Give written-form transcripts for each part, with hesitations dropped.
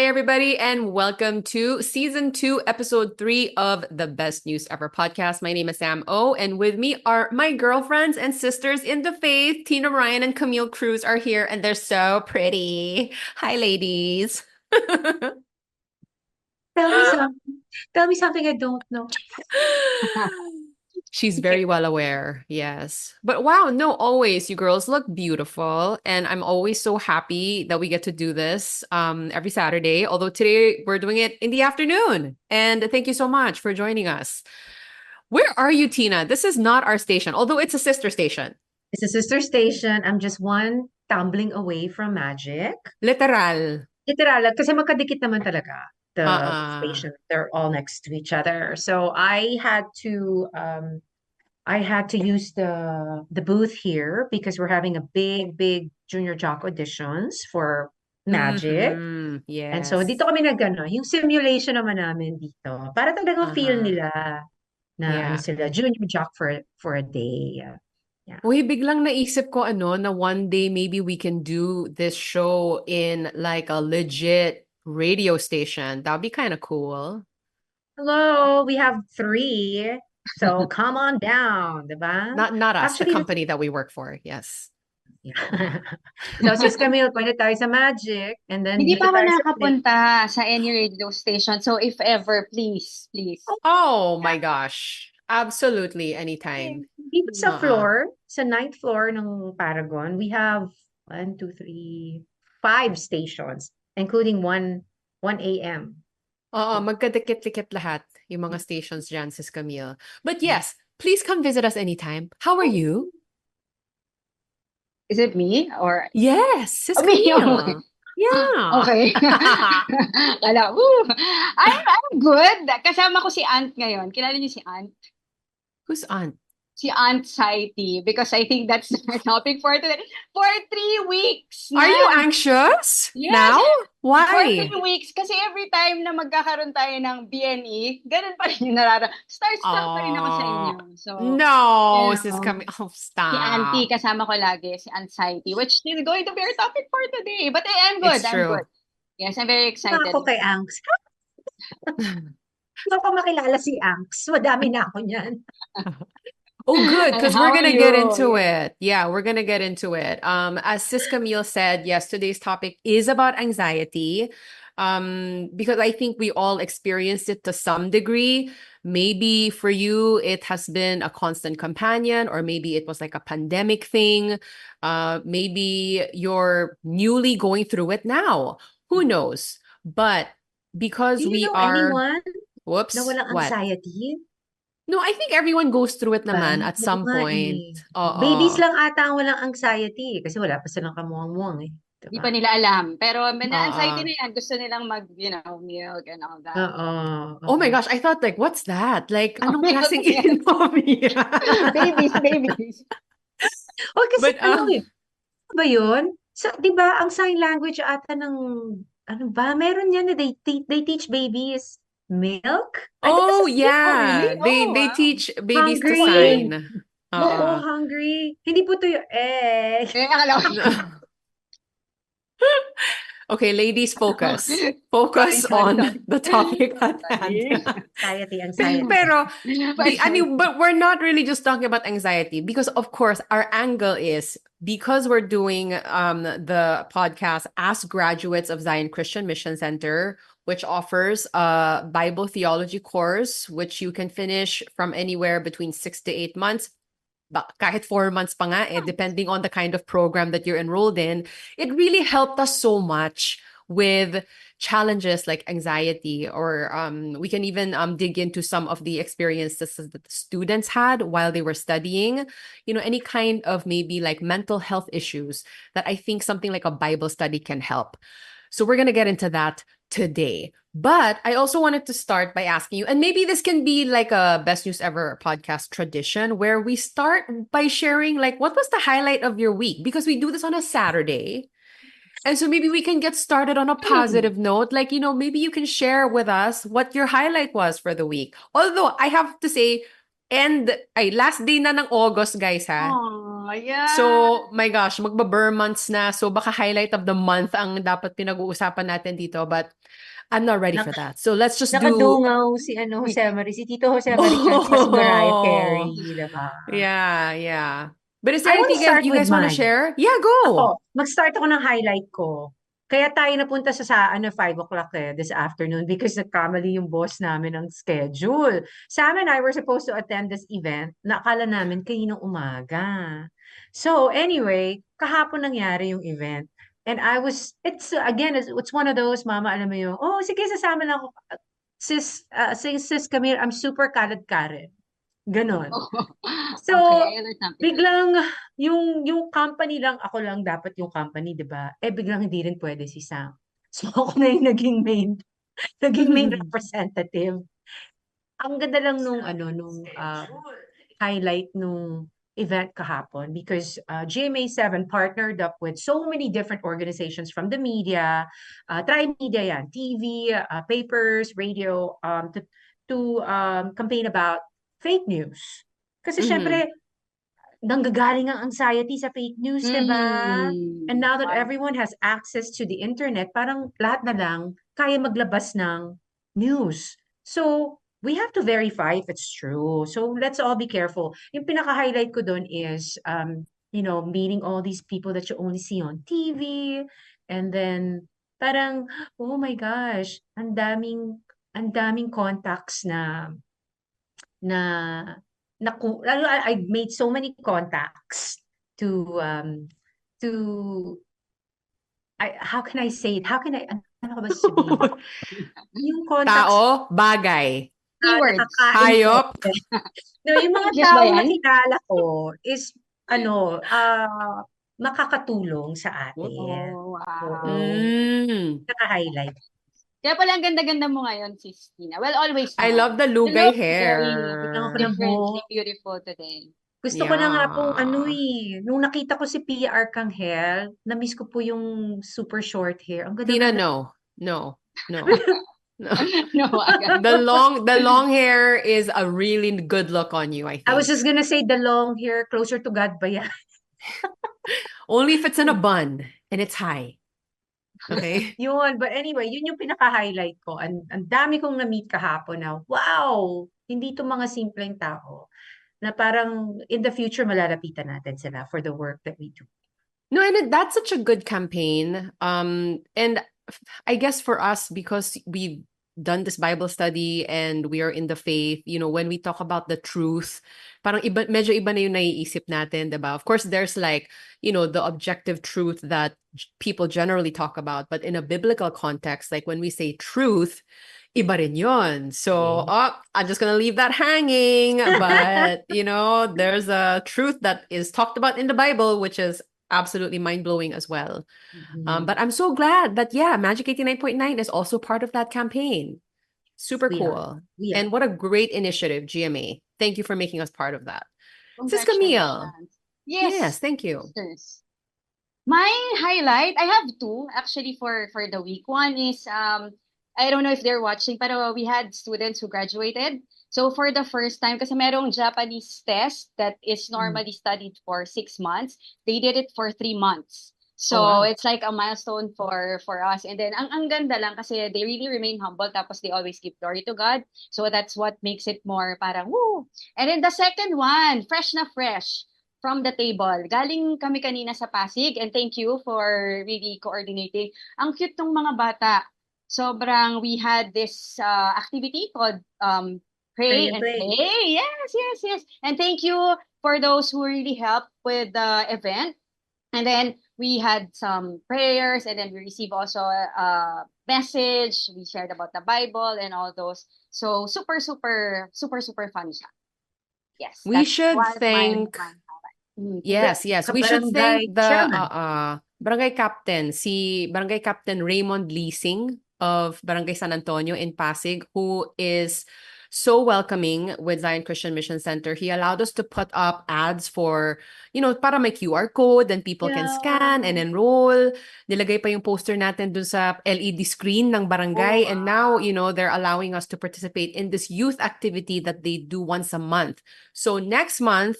everybody, and welcome to season 2, episode 3 of the Best News Ever podcast. My name is Sam O, and with me are my girlfriends and sisters in the faith. Tina Ryan and Camille Cruz are here, and they're so pretty. Hi, ladies. Tell me something. Tell me something I don't know. She's very well aware, yes. But wow, no, always you girls look beautiful, and I'm always so happy that we get to do this every Saturday. Although today we're doing it in the afternoon. And thank you so much for joining us. Where are you, Tina? This is not our station, although it's a sister station. It's a sister station. I'm just one tumbling away from magic. Literal. Literal, kasi magkadikit naman talaga the Uh-uh. station. They're all next to each other. So I had to use the booth here because we're having a big Junior Jock auditions for Magic. Mm-hmm. And so Yes. dito kami yung simulation naman namin dito. Para talagang feel Uh-huh. nila na ano Yeah. sila, Junior Jock for a day. Yeah. Uy, biglang naisip ko na one day maybe we can do this show in like a legit radio station. That'd be kind of cool. Hello, we have three. So come on down, diba? Not us, the Actually, company that we work for. Yes. yeah. So sis Camille, pwede tayo sa Magic and then Hindi dito pa ako tayo sa Play. nakapunta sa any radio station. So if ever, please, please. Oh my gosh. Absolutely anytime. Dito sa Uh-uh. sa ninth floor ng Paragon, we have 5 stations, including 1 a.m. Oo, magkadikit-dikit lahat yung mga stations dyan, Sis Camille. But yes, please come visit us anytime. How are you? Is it me? Or Yes, Sis me? Camille. Yeah. Okay. Kala, I'm good. Kasama ko si Aunt ngayon. Kilala niyo si Aunt? Who's aunt? Si Aunt Saiti. Because I think that's the topic for today. For 3 weeks Are you na. anxious Yes. now? For Why? 3 weeks. Kasi every time na magkakaroon tayo ng BNE, ganun pa rin yung Starstruck pa rin ako sa inyo. So, No, you Sis know, Camille. Oh, si stop. Auntie, kasama ko lagi, si Anxiety, which is going to be our topic for today. But I'm good, It's I'm true. good. Yes, I'm very excited. Ako kay Angs. Hindi ko makilala si Angs. Madami na ako niyan. Oh, good, because How we're are gonna get you? into it. Yeah, we're gonna get into it. As Sis Camille said, yes, today's topic is about anxiety. Because I think we all experienced it to some degree. Maybe for you, it has been a constant companion, or maybe it was like a pandemic thing. Maybe you're newly going through it now. Who knows? But because Do you we know are, anyone na whoops, walang what? anxiety? No, I think everyone goes through it Ba? naman at Oo some nga point. eh. Babies Oo. lang ata ang walang anxiety kasi wala pa silang kamuwang-muwang eh. Hindi Diba? pa nila alam. Pero na-anxiety Oo. na yan. Gusto nilang milk and all that. Oo. Oh my gosh, I thought like, what's that? Like, anong Milk, klaseng yes. inom yan? Babies. Oh, kasi But, ano eh, ano ba yun? Sa, di ba, ang sign language ata ng, ano ba, meron yan na they teach babies milk? I think oh this is Oh, really? yeah, Oh, they wow. teach babies to hungry. sign. Oo, Oo. hungry. Hindi po to yung, Akala ko. Okay, ladies, focus. Focus Sorry. on the topic at hand. Anxiety. Pero, I Sorry. mean, but we're not really just talking about anxiety because, of course, our angle is because we're doing the podcast as graduates of Zion Christian Mission Center, which offers a Bible theology course, which you can finish from anywhere between 6 to 8 months. Kahit 4 months pa nga depending on the kind of program that you're enrolled in. It really helped us so much with challenges like anxiety, or we can even dig into some of the experiences that the students had while they were studying, any kind of maybe like mental health issues that I think something like a Bible study can help. So we're going to get into that today. But I also wanted to start by asking you, and maybe this can be like a Best News Ever podcast tradition where we start by sharing like what was the highlight of your week, because we do this on a Saturday. And so maybe we can get started on a positive note. Like, maybe you can share with us what your highlight was for the week. Although I have to say, last day na ng August, guys, ha? yeah. So, my gosh, magba-Burr months na. So, baka highlight of the month ang dapat pinag-uusapan natin dito. But I'm not ready for Nak- that. So, let's just do... Nakadungaw si Jose Marie, si Tito Jose Marie Chan, si Mariah Carey, diba? Yeah. But is I there want to anything start you with guys want to mine. share? Yeah, go! Mag-start ako ng highlight ko. Kaya tayo napunta sa 5 o'clock this afternoon because nagkamali yung boss namin ng schedule. Sam and I were supposed to attend this event na akala namin kaninang umaga. So anyway, kahapon nangyari yung event. And it's one of those, mama, alam mo yung, oh, sige, sasama lang ako. Sis Camille, I'm super kalad-kared. Ganon. So, Okay, there's something. biglang yung company lang, ako lang dapat yung company, 'di ba? Biglang hindi rin pwede si Sam. So ako na yung naging main representative. Ang ganda lang nung highlight nung event kahapon because GMA7 partnered up with so many different organizations from the media, tri-media yan, TV, papers, radio, to campaign about fake news. Kasi syempre, nanggagaling ang anxiety sa fake news, diba? And now that everyone has access to the internet, parang lahat na lang kaya maglabas ng news. So, we have to verify if it's true. So, let's all be careful. Yung pinaka-highlight ko doon is, meeting all these people that you only see on TV. And then, parang, oh my gosh, ang daming contacts na I made so many contacts to how can I say it? Ano ko ba sabihin? Yung contacts Tao, bagay, Keywords. nakakain ko. hayop. No, yung mga Yes ba tao yan? na kilala ko is makakatulong sa atin. Oh, wow. Oo. Naka-highlight. Kaya pala ang ganda-ganda mo ngayon, Sis Tina. Well, always I naman. love the You lugay look very Bigyan ko hair. ng differently buhok. beautiful today. Gusto ko na nga pong Yeah. nung nakita ko si Pia Arcangel, na-miss ko po yung super short hair. Ang Tina, ganda-ganda. no. No. No, agad. The long hair is a really good look on you, I I was think. just gonna say the long hair, closer to God ba yan? Only if it's in a bun and it's high. Okay? Yun, but anyway, yun yung pinaka-highlight ko. Ang dami kong na-meet kahapon na, wow, hindi to mga simpleng tao na parang in the future malalapitan natin sila for the work that we do. No, and that's such a good campaign. And I guess for us, because we've done this Bible study and we are in the faith, when we talk about the truth, parang medyo iba na yung naiisip natin, diba? Of course, there's like, the objective truth that people generally talk about, but in a biblical context, like when we say truth, iba rin yun. So, I'm just gonna leave that hanging. But, there's a truth that is talked about in the Bible, which is absolutely mind-blowing as well. But I'm so glad that, Magic 89.9 is also part of that campaign. Super We cool. We And are. what a great initiative, GMA. Thank you for making us part of that. Sis Camille. Congratulations. Yes, thank you. Sisters. My highlight, I have two actually for the week. One is I don't know if they're watching, but we had students who graduated. So for the first time, kasi merong Japanese test that is normally studied for 6 months, they did it for 3 months. So Oh, wow. it's like a milestone for us. And then ang ganda lang kasi they really remain humble tapos they always give glory to God. So that's what makes it more parang woo. And then the second one, fresh na fresh from the table. Galing kami kanina sa Pasig and thank you for really coordinating. Ang cute ng mga bata. Sobrang we had this activity called Pray and Play. Yes. And thank you for those who really helped with the event. And then we had some prayers and then we received also a message. We shared about the Bible and all those. So super fun siya. Yes. We that's should one of thank... my highlights. Yes. We should Barangay thank the chairman. barangay captain, si Barangay Captain Raymond Leasing of Barangay San Antonio in Pasig, who is so welcoming with Zion Christian Mission Center. He allowed us to put up ads for, para may QR code and people can scan and enroll. Nilagay pa yung poster natin dun sa LED screen ng barangay. And now, they're allowing us to participate in this youth activity that they do once a month. So next month,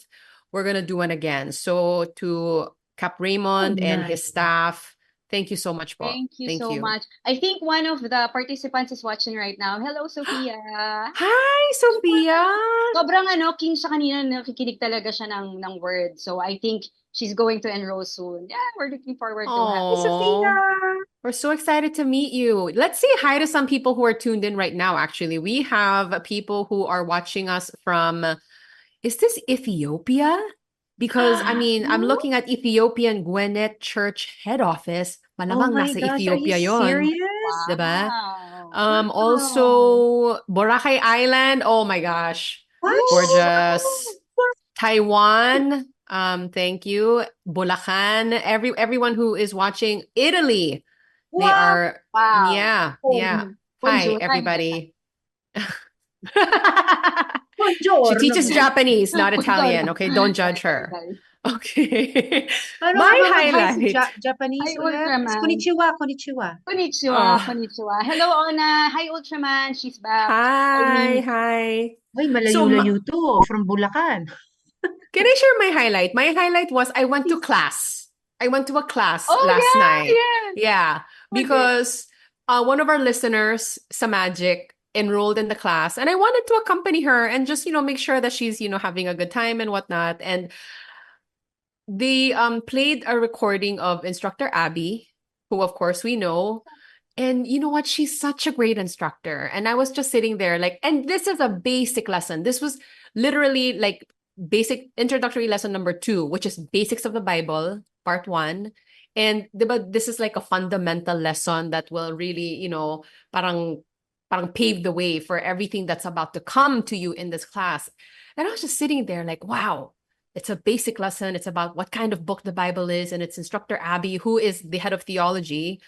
we're gonna do one again. So to Cap Raymond and his nice. staff, thank you so much po. Thank you Thank so you. much. I think one of the participants is watching right now. Hello, Sophia. Hi, Sophia. Sobrang king siya kanina, nakikinig talaga siya ng word. So I think she's going to enroll soon. Yeah, we're looking forward to having Oh, Sophia. we're so excited to meet you. Let's say hi to some people who are tuned in right now, actually. We have people who are watching us from, is this Ethiopia? Because, I mean, I'm No? looking at Ethiopian Gwinnett Church head office. Oh Malamang my nasa gosh, are you Ethiopia yon, serious? diba? Wow. Wow. Also, Boracay Island. Oh my gosh. What? Gorgeous. Taiwan. Thank you. Bulacan. Everyone who is watching. Italy. They Wow. are, Wow. yeah. Hi, Bonjour. everybody. She Buongiorno. teaches Japanese, not Italian. Buongiorno. Okay, don't judge her. Okay. Ano My nga ba mag-hi sa highlight. Japanese Hi, ulit? Ultraman. Konnichiwa, konnichiwa. Konnichiwa. Oh. Konnichiwa. Hello, Ona. Hi, Ultraman. She's back. Hi, mean- hi. Ay, malayo-layo to. From Bulacan. Can I share my highlight? My highlight was I went to class. I went to a class last night. Yeah, because one of our listeners, Samagic, enrolled in the class, and I wanted to accompany her and just, make sure that she's, having a good time and whatnot. And they played a recording of Instructor Abby, who of course we know. And you know what? She's such a great instructor. And I was just sitting there like, and this is a basic lesson. This was literally like basic introductory lesson number 2, which is basics of the Bible, part 1. And but this is like a fundamental lesson that will really, parang pave the way for everything that's about to come to you in this class. And I was just sitting there like, wow, it's a basic lesson. It's about what kind of book the Bible is. And it's Instructor Abby, who is the head of theology.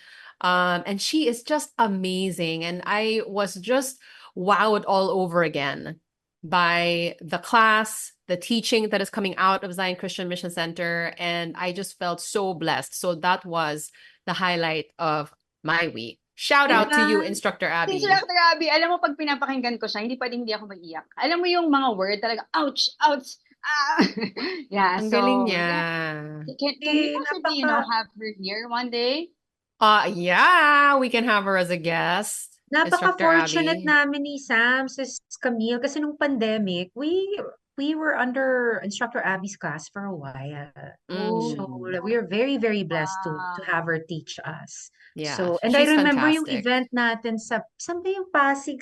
And she is just amazing. And I was just wowed all over again by the class, the teaching that is coming out of Zion Christian Mission Center. And I just felt so blessed. So that was the highlight of my week. Shout out to you, Instructor Abby. Instructor Abby, alam mo, pag pinapakinggan ko siya, hindi ako maiyak. Alam mo yung mga word talaga, ouch, ouch. Yeah, Ang so galing niya. can we possibly, have her here one day? Yeah, we can have her as a guest. Napaka-fortunate namin ni Sam, Sis Camille, kasi nung pandemic, we were under Instructor Abby's class for a while. So we are very, very blessed to have her teach us. Yeah, so, and I she's remember yung fantastic. event natin saan ba yung Pasig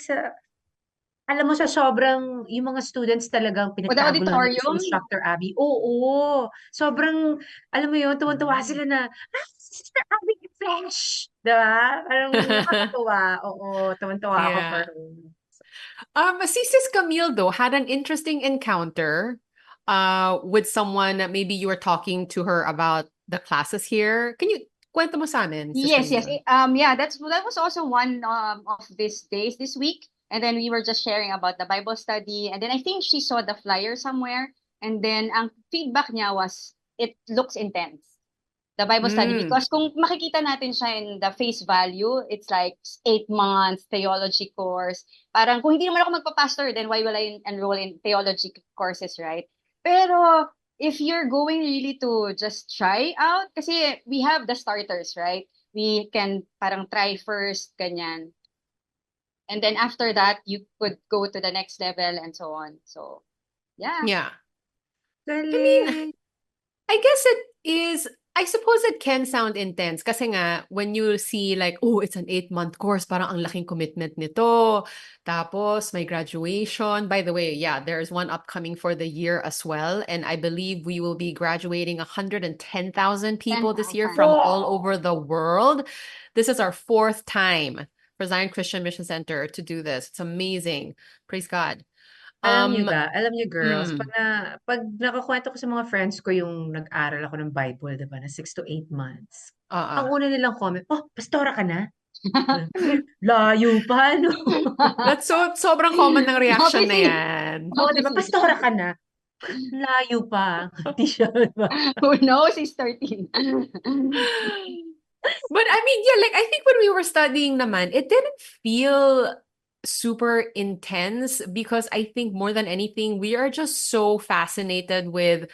alam mo sa sobrang, yung mga students talagang pinagkaguluhan si Instructor Abby. Oo. Sobrang, alam mo yun, tuwan-tuwa sila na, Sister Abby fresh! Diba? Parang nakakatuwa. Oo, tuwan-tuwa ako for her. Si Sis Camille, though, had an interesting encounter with someone. Maybe you were talking to her about the classes here. Can you kwento mo sa amin, Sis Camille? Yeah, that was also one of these days this week. And then we were just sharing about the Bible study. And then I think she saw the flyer somewhere. And then ang feedback niya was, it looks intense. The Bible study. Because kung makikita natin siya in the face value, it's like 8 months theology course. Parang kung hindi naman ako magpa-pastor, then why will I enroll in theology courses, right? Pero if you're going really to just try out, kasi we have the starters, right? We can parang try first, ganyan. And then after that, you could go to the next level and so on. So, yeah. Yeah. I mean, I guess it is, I suppose it can sound intense kasi nga, when you see like, oh, it's an 8-month course, parang ang laking commitment nito. Tapos, may graduation. By the way, yeah, there's one upcoming for the year as well. And I believe we will be graduating 110,000 people this year from all over the world. This is our 4th time for Zion Christian Mission Center to do this. It's amazing. Praise God. Alam niyo girls, pag nakakwento ko sa mga friends ko yung nag-aral ako ng Bible, diba, na 6 to 8 months. Ang una nilang comment, oh, pastora ka na? Layo pa, no? That's sobrang common ng reaction na yan. Oh, diba, pastora ka na? Layo pa. Hindi siya, diba? Who knows? He's 13. But I mean, yeah, like I think when we were studying naman, it didn't feel super intense because I think more than anything, we are just so fascinated with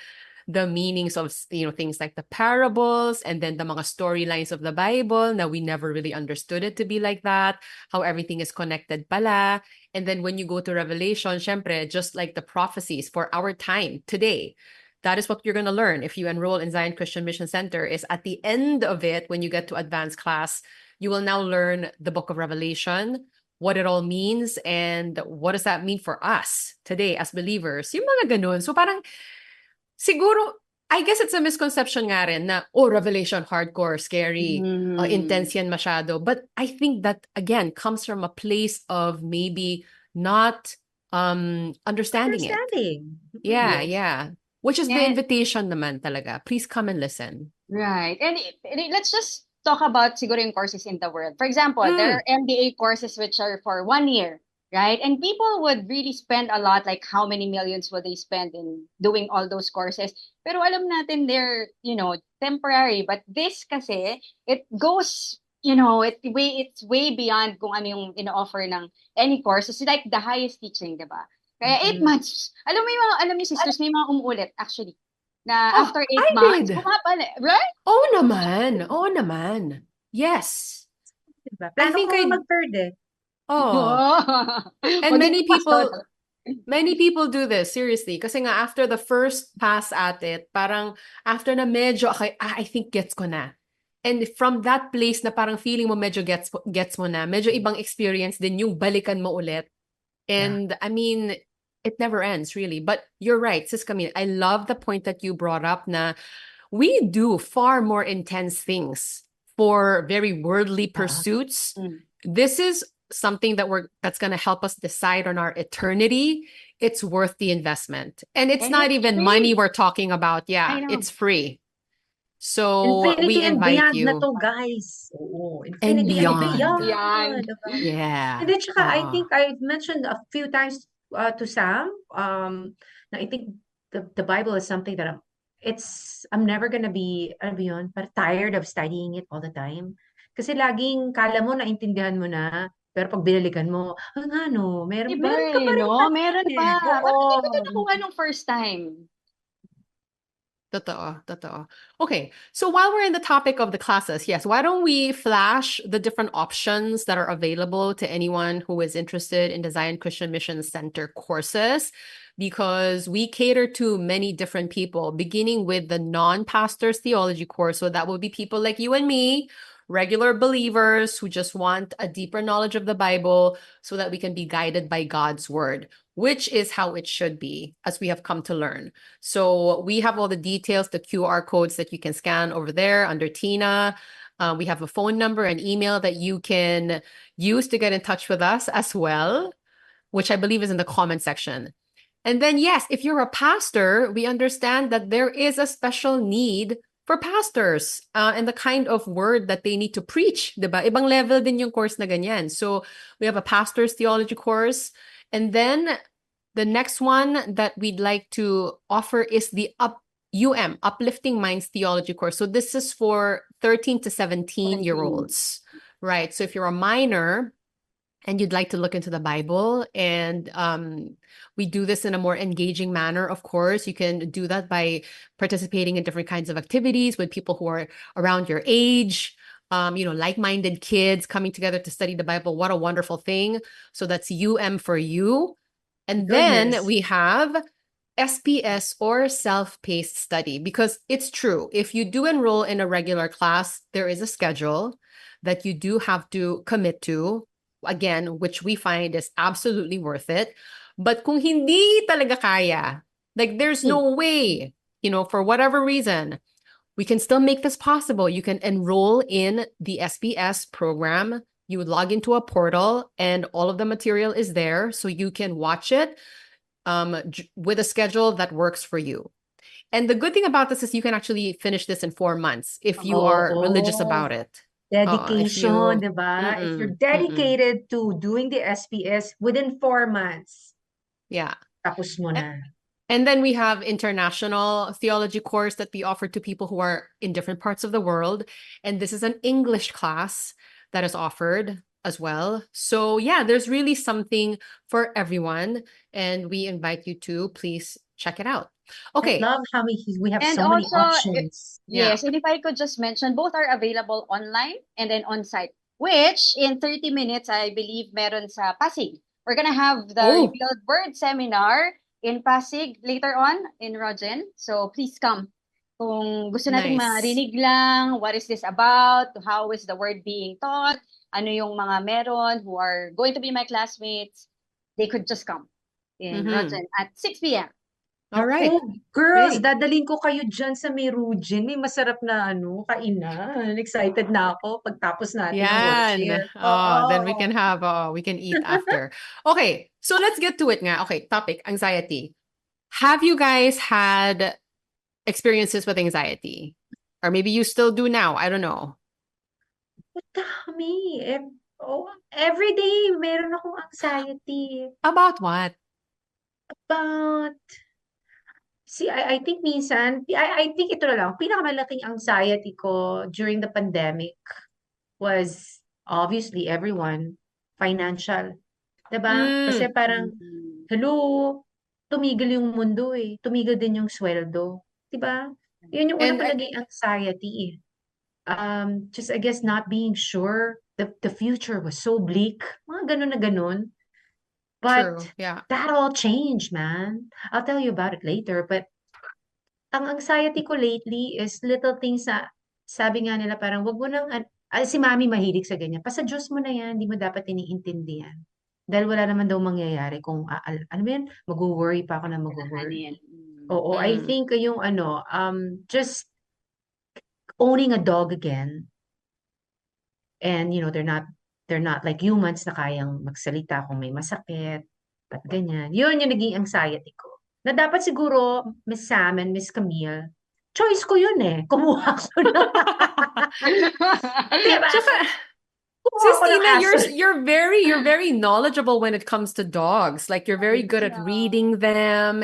the meanings of, things like the parables and then the mga storylines of the Bible. Now, we never really understood it to be like that, how everything is connected pala. And then when you go to Revelation, syempre, just like the prophecies for our time today, that is what you're going to learn if you enroll in Zion Christian Mission Center. Is at the end of it, when you get to advanced class, you will now learn the book of Revelation, what it all means, and what does that mean for us today as believers. Yung mga ganun. So parang, siguro, I guess it's a misconception nga rin na, Revelation, hardcore, scary, intense yan masyado. But I think that, again, comes from a place of maybe not understanding it. Understanding. Yeah, Yes. yeah. Which is the And invitation naman talaga. Please come and listen. right. And let's just talk about siguro yung courses in the world. For example, there are MBA courses which are for 1 year, right? And people would really spend a lot, like how many millions would they spend in doing all those courses? Pero alam natin they're, temporary. But this kasi, it goes, it's way beyond kung ano yung ino-offer ng any course. It's like the highest teaching, diba? Kaya 8 months. Alam niyo sisters, may mga umuulit actually. Na after 8 I months, did. bumabalik, right? Oo naman. Yes. Diba? I Plano think ko I- mag-third eh. Oh. And O, many di pastor. people do this, seriously. Kasi nga, after the first pass at it, parang after na medyo, okay, I think gets ko na. And from that place na parang feeling mo medyo gets mo na, medyo ibang experience din yung balikan mo ulit. And I mean, it never ends, really. But you're right, Sis Camille. I love the point that you brought up na we do far more intense things for very worldly pursuits. This is something that's going to help us decide on our eternity. It's worth the investment. And it's And not it's even free. money we're talking about. I Yeah, know. it's free. So Infinity we and invite beyond you. na to, guys. Oo, And infinity and beyond. beyond. Diba? Yeah. And then, tsaka, I Oo. think I've mentioned a few times to Sam, na I think the Bible is something that I'm never gonna be, ano ba yun, parang tired of studying it all the time. Kasi laging kala mo, naintindihan mo na, pero pag binalikan mo, nga no, meron Iba ka pa eh, rin no? Meron eh. pa. Bakit Oo. hindi ko ito nakuha nung first time? Totoo. Okay, so while we're in the topic of the classes, yes, why don't we flash the different options that are available to anyone who is interested in the Zion Christian Mission Center courses, because we cater to many different people, beginning with the non-pastors theology course. So that would be people like you and me, regular believers who just want a deeper knowledge of the Bible so that we can be guided by God's word, which is how it should be, as we have come to learn. So we have all the details, the QR codes that you can scan over there under Tina. We have a phone number and email that you can use to get in touch with us as well, which I believe is in the comment section. And then, yes, if you're a pastor, we understand that there is a special need for pastors and the kind of word that they need to preach, diba? Ibang level din yung course na ganyan. So we have a pastor's theology course. And then the next one that we'd like to offer is the Uplifting Minds Theology course. So this is for 13 to 17-year-olds, right? So if you're a minor and you'd like to look into the Bible, and we do this in a more engaging manner, of course, you can do that by participating in different kinds of activities with people who are around your age, like-minded kids coming together to study the Bible. What a wonderful thing. So that's for you. And Goodness. then we have SPS or self-paced study, because it's true. If you do enroll in a regular class, there is a schedule that you do have to commit to, again, which we find is absolutely worth it. But kung hindi talaga kaya, like there's no way, for whatever reason, we can still make this possible. You can enroll in the SPS program. You would log into a portal and all of the material is there. So you can watch it with a schedule that works for you. And the good thing about this is you can actually finish this in 4 months if you are religious about it. Dedication, diba? If you're dedicated to doing the SPS within 4 months, yeah, tapos mo na. And then we have international theology course that we offer to people who are in different parts of the world. And this is an English class that is offered. as well. So yeah, there's really something for everyone, and we invite you to please check it out. I Okay. love how we have And so many also, options. Yeah. yes, and if I could just mention, both are available online and then on-site, which in 30 minutes, I believe meron sa Pasig. We're gonna have the Oh, Revealed Word seminar in Pasig later on in Rogen. So please come. Kung gusto nating nice. marinig lang, what is this about? How is the word being taught? Ano yung mga meron who are going to be my classmates? They could just come in Rogen at 6 p.m. All right. Naku, girls, Great. dadalhin ko kayo dyan sa may Rugin. May masarap na kainan. Excited na ako pagtapos natin ng Yan. workshare. Oo. Then we can eat after. Okay, so let's get to it nga. Okay, topic, anxiety. Have you guys had experiences with anxiety? Or maybe you still do now, I don't know. Dami. Every day, meron akong anxiety. About what? But, see, I think minsan, I think ito na lang, pinakamalaking anxiety ko during the pandemic was obviously everyone, financial. 'Di ba? Kasi parang, Mhm. hello, tumigil yung mundo eh. Tumigil din yung sweldo. 'Di ba? Yun yung una And ko naging anxiety eh. Just I guess not being sure. The future was so bleak. Mga ganun na ganun. But true, yeah. that all changed, man. I'll tell you about it later. But ang anxiety ko lately is little things na sabi nga nila parang wag mo nang, si mami mahilig sa ganyan. Basta Diyos mo na yan, hindi mo dapat iniintindihan. Dahil wala naman daw mangyayari kung, ano ba yan, mag-worry pa ako na mag-worry. Alalahanin. Oo, I Mm. think yung just owning a dog again. And, they're not like humans na kayang magsalita kung may masakit, at ganyan. Yun yung naging anxiety ko. Na dapat siguro, Miss Sam and Miss Camille, choice ko yun eh. Kumuha ko ng, di ba? Tsaka, Kumuha Sis ko ng Tina, aso. you're very knowledgeable when it comes to dogs. Like you're very good at Yeah. reading them,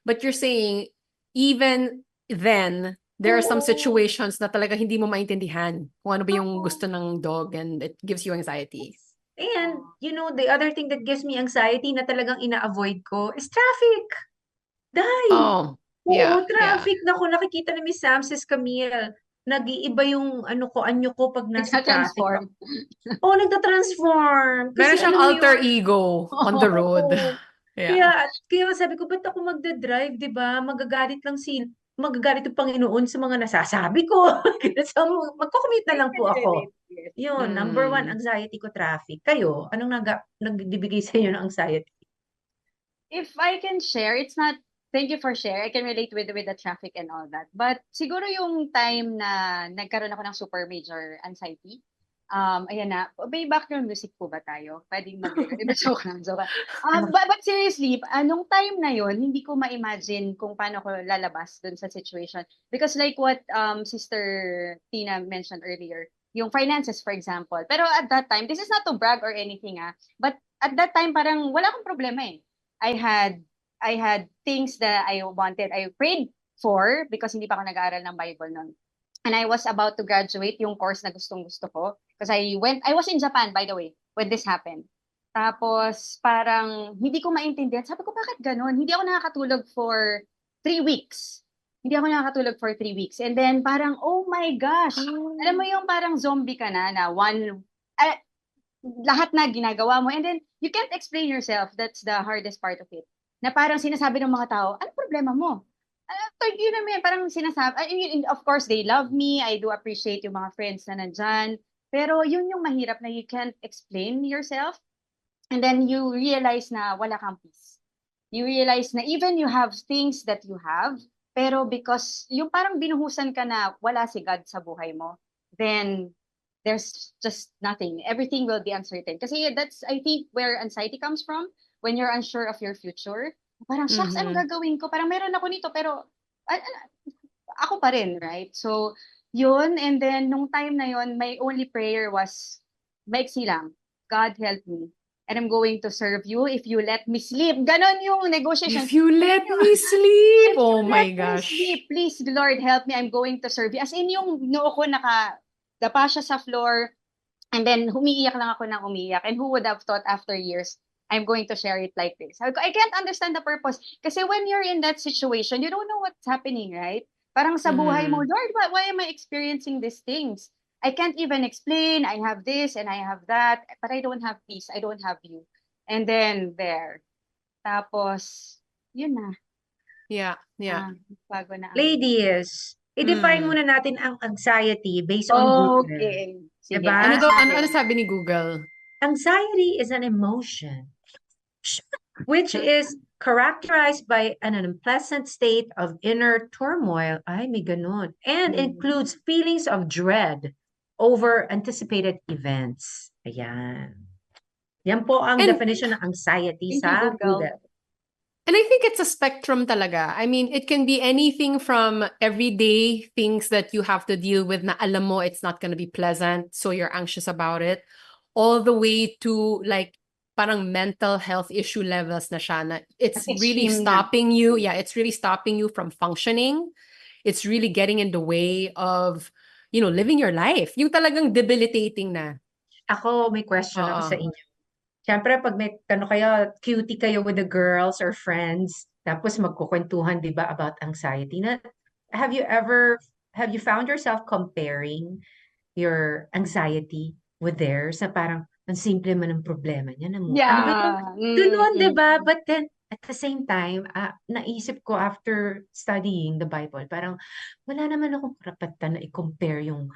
but you're saying even then there are some Oo. situations na talaga hindi mo maintindihan kung ano ba yung Oo. gusto ng dog, and it gives you anxiety. And, the other thing that gives me anxiety na talagang ina-avoid ko is traffic. Dahil, Oh, oo, yeah, yeah. traffic. Naku, nakikita na Miss Sam, Sis Camille. Nag-iiba yung anyo ko pag nasa traffic Nagka-transform. ako. Oo, nagta-transform. Meron Kasi siyang alam mo alter yun, ego on the road. oo. Yeah. Kaya sabi ko, ba't ako magdadrive, di ba? Magagalit yung Panginoon sa mga nasasabi ko. So, magko-commute na I lang can po ako. relate, yes. Yun, number one, Mm. anxiety ko, traffic. Kayo, anong nagbibigay sa inyo ng anxiety? If I can share, it's not, thank you for share. I can relate with the traffic and all that. But siguro yung time na nagkaroon ako ng super major anxiety, ayan na, may background music po ba tayo? Pwedeng mag-record. Joke lang, joke lang. But seriously, nung time na yon hindi ko ma-imagine kung paano ko lalabas dun sa situation. Because like what Sister Tina mentioned earlier, yung finances, for example. Pero at that time, this is not to brag or anything, but at that time, parang wala akong problema eh. I had things that I wanted. I prayed for because hindi pa ako nag-aaral ng Bible noon. And I was about to graduate yung course na gustong-gusto ko. Because I was in Japan, by the way, when this happened. Tapos, parang, hindi ko maintindihan. Sabi ko, bakit ganun? Hindi ako nakakatulog for 3 weeks. Hindi ako nakakatulog for 3 weeks. And then, parang, oh my gosh. Alam mo yung parang zombie ka na lahat na ginagawa mo. And then, you can't explain yourself. That's the hardest part of it. Na parang sinasabi ng mga tao, ano problema mo? Yun naman, parang sinasabi, I mean, of course, they love me. I do appreciate yung mga friends na nandyan. Pero yun yung mahirap na you can't explain yourself. And then you realize na wala kang peace. You realize na even you have things that you have, pero because yung parang binuhusan ka na wala si God sa buhay mo, then there's just nothing. Everything will be uncertain. Kasi that's, I think, where anxiety comes from. When you're unsure of your future. Parang, shucks, anong gagawin ko? Parang meron ako nito, pero ako pa rin, right? So, yun. And then, nung time na yun, my only prayer was, maiksi lang, God help me. And I'm going to serve you if you let me sleep. Ganon yung negotiation. If you let me sleep, If oh you my let me gosh. sleep, please, Lord, help me. I'm going to serve you. As in, yung noo ko nakadapa siya sa floor. And then, humiiyak lang ako ng umiiyak. And who would have thought after years, I'm going to share it like this? Sabi ko, I can't understand the purpose. Kasi when you're in that situation, you don't know what's happening, right? Parang sa buhay mo, Mhm. Lord, why am I experiencing these things? I can't even explain. I have this and I have that, but I don't have peace. I don't have you. And then, there. Tapos, yun na. Yeah, yeah. Bago na ang... Ladies, i-define Mm. muna natin ang anxiety based on Google. Okay. Sige. Diba? Ano sabi ni Google? Anxiety is an emotion which is characterized by an unpleasant state of inner turmoil. Ay, may ganun. And includes feelings of dread over anticipated events. Ayan. Yan po ang And- definition ng anxiety Thank you, sa Google. Google. And I think it's a spectrum talaga. I mean, it can be anything from everyday things that you have to deal with na alam mo it's not going to be pleasant, so you're anxious about it, all the way to like parang mental health issue levels na siya na it's At really extreme na. stopping you. Yeah, it's really stopping you from functioning. It's really getting in the way of, living your life. Yung talagang debilitating na. Ako, may question ako Oo. sa inyo. Siyempre, pag may kayo, cutie kayo with the girls or friends, tapos magkukwentuhan, di ba, about anxiety. Have you found yourself comparing your anxiety with theirs? Na parang, ang simple man ang problema niya. Ano ba ito? Ganun, di ba? But then, at the same time, naisip ko after studying the Bible, parang wala naman akong karapatan na i-compare yung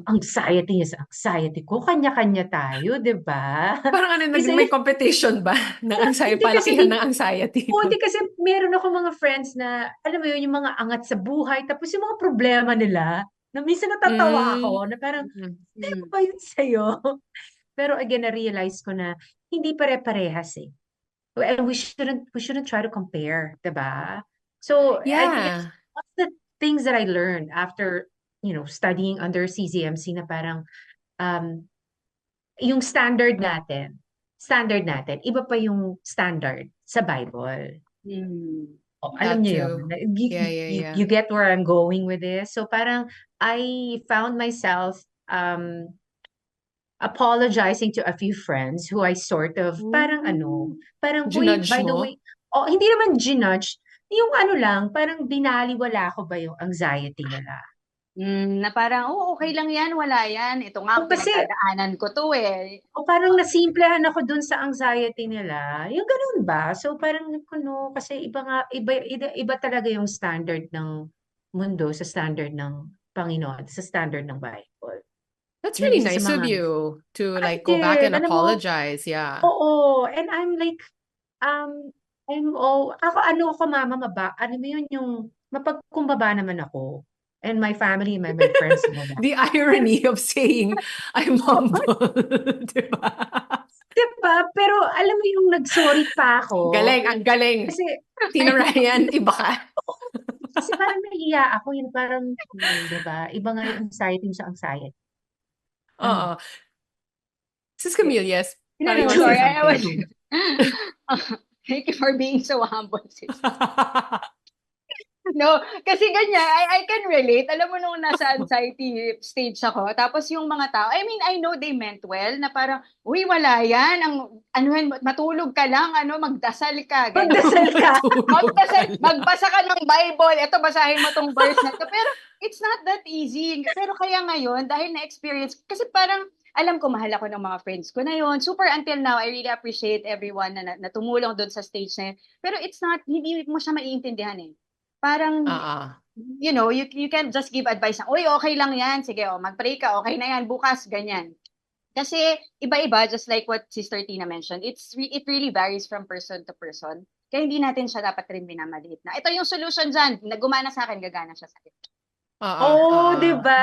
anxiety niya sa anxiety ko. Kanya-kanya tayo, di ba? Parang Kasi- may competition ba ng anxiety, Hindi kasi- palakihan ng anxiety? Hindi kasi meron ako mga friends na, alam mo yun, yung mga angat sa buhay, tapos yung mga problema nila, na minsan natatawa ako, na parang, ano ba yun sa'yo? Pero again, na-realize ko na hindi pare-parehas eh. And we shouldn't try to compare, diba? So, I think Yeah. one of the things that I learned after, studying under CZMC na parang, yung standard natin, iba pa yung standard sa Bible. Oh, alam That niyo too. yun. Yeah. You get where I'm going with this. So parang I found myself apologizing to a few friends who I sort of parang parang "Uy, Ginudge by the mo? way, hindi naman ginudge, yung lang, parang binaliwala ko ba yung anxiety nila. Na parang, okay lang yan, wala yan. Ito nga, Kasi- pinagdadaanan ko to eh. O parang nasimplehan ako dun sa anxiety nila. Yung ganun ba? So parang kasi iba talaga yung standard ng mundo sa standard ng Panginoon, sa standard ng Bible. That's Yun really isa sa nice of mga- you to I like go back and did. Alam mo, apologize. Yeah. Oo, and I'm like, ako mama, ano mo yun, yung mapagkumbaba naman ako. And my family, my friends know that. The irony of saying I'm humble. Diba? Diba? Pero alam mo yung nag-sorry pa ako. Ang galing. Kasi, Tino Ryan, iba ka. kasi parang nahiya ako, yun parang, diba? Iba nga yung anxiety sa anxiety. Oo. Sis Camille, yes. Parang you Sorry, wanna say I was... something. Thank you for being so humble, sis. No, kasi ganyan, I can relate. Alam mo nung nasa anxiety stage ako, tapos yung mga tao, I mean, I know they meant well, na parang, uy, wala yan, matulog ka lang, magdasal ka. ganyan. Magdasal ka. Magbasa ka ng Bible, eto, basahin mo tong verse na to. Pero it's not that easy. Pero kaya ngayon, dahil na-experience, kasi parang, alam ko, mahal ako ng mga friends ko na yun. Super until now, I really appreciate everyone na tumulong doon sa stage na yun. Pero it's not, hindi mo siya maiintindihan eh. Parang, you can't just give advice na, uy, okay lang yan, sige, mag-pray ka, okay na yan, bukas, ganyan. Kasi, iba-iba, just like what Sister Tina mentioned, it really varies from person to person. Kaya hindi natin siya dapat rin minamaliit na. Ito yung solution dyan, nagumana sa akin, gagana siya sa akin. Diba? Diba?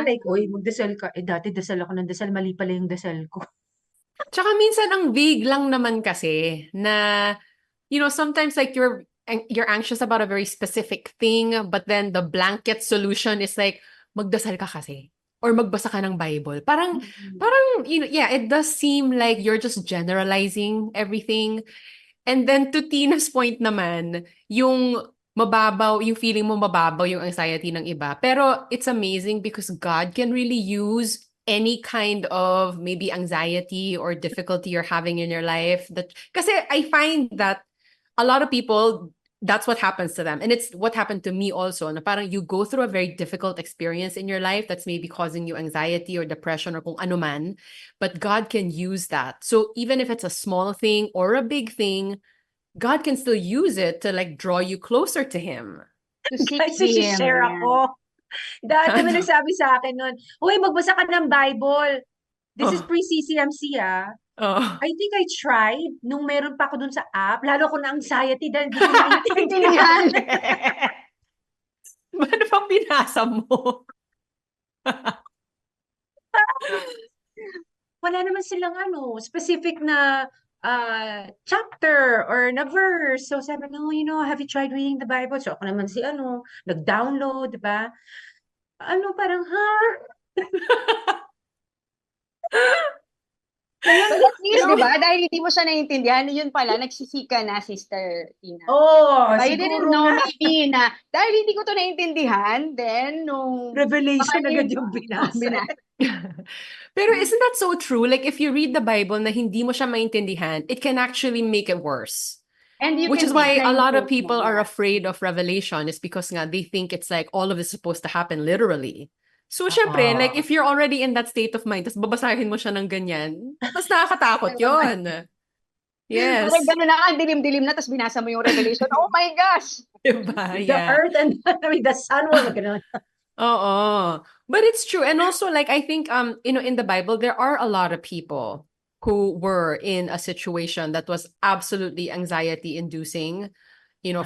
Like, uy, magdasal ka. Dati dasal ako ng dasal, mali pala yung dasal ko. Tsaka minsan ang vague lang naman kasi na, sometimes like you're anxious about a very specific thing, but then the blanket solution is like, magdasal ka kasi. Or magbasa ka ng Bible. Parang, it does seem like you're just generalizing everything. And then to Tina's point naman, yung feeling mo mababaw yung anxiety ng iba. Pero it's amazing because God can really use any kind of maybe anxiety or difficulty you're having in your life, that kasi I find that a lot of people, that's what happens to them. And it's what happened to me also. Na parang you go through a very difficult experience in your life that's maybe causing you anxiety or depression or kung ano man, but God can use that. So even if it's a small thing or a big thing, God can still use it to like draw you closer to Him. To seek Guys, Him. share Yeah. ako. Dati may Ano? nagsabi sa akin nun, uy, magbasa ka ng Bible. This is Oh, pre-CCMC ah. oh. I think I tried nung meron pa ako dun sa app. Lalo ko na anxiety dahil di ko Intindihan. naiintindihan. Ano pang binasa mo? Wala naman silang specific na chapter or na verse. So sabi no, have you tried reading the Bible? So ako naman nag-download, di ba? Parang, ha? Ngayon, But at least, No. di ba, dahil hindi mo siya naiintindihan, yun pala, nagsisika na, Sister Tina. oh, Diba? You didn't siguro know nga, maybe na, dahil hindi ko to naiintindihan, then nung revelation mga agad yung binasa. Pero isn't that so true? Like if you read the Bible na hindi mo siya maintindihan, it can actually make it worse. and you Which can is why read a na lot of yung people mo, are yeah. afraid of Revelation, is because nga they think it's like all of this is supposed to happen literally. So syempre, like if you're already in that state of mind, tas babasahin mo siya ng ganyan, mas nakakatakot yun. Yes. Parang gano'n na, ang dilim-dilim na, tapos binasa mo yung Revelation. Oh my gosh! Diba? The Yeah. earth and the sun were gonna. Oo. But it's true. And also, like, I think, in the Bible, there are a lot of people who were in a situation that was absolutely anxiety-inducing.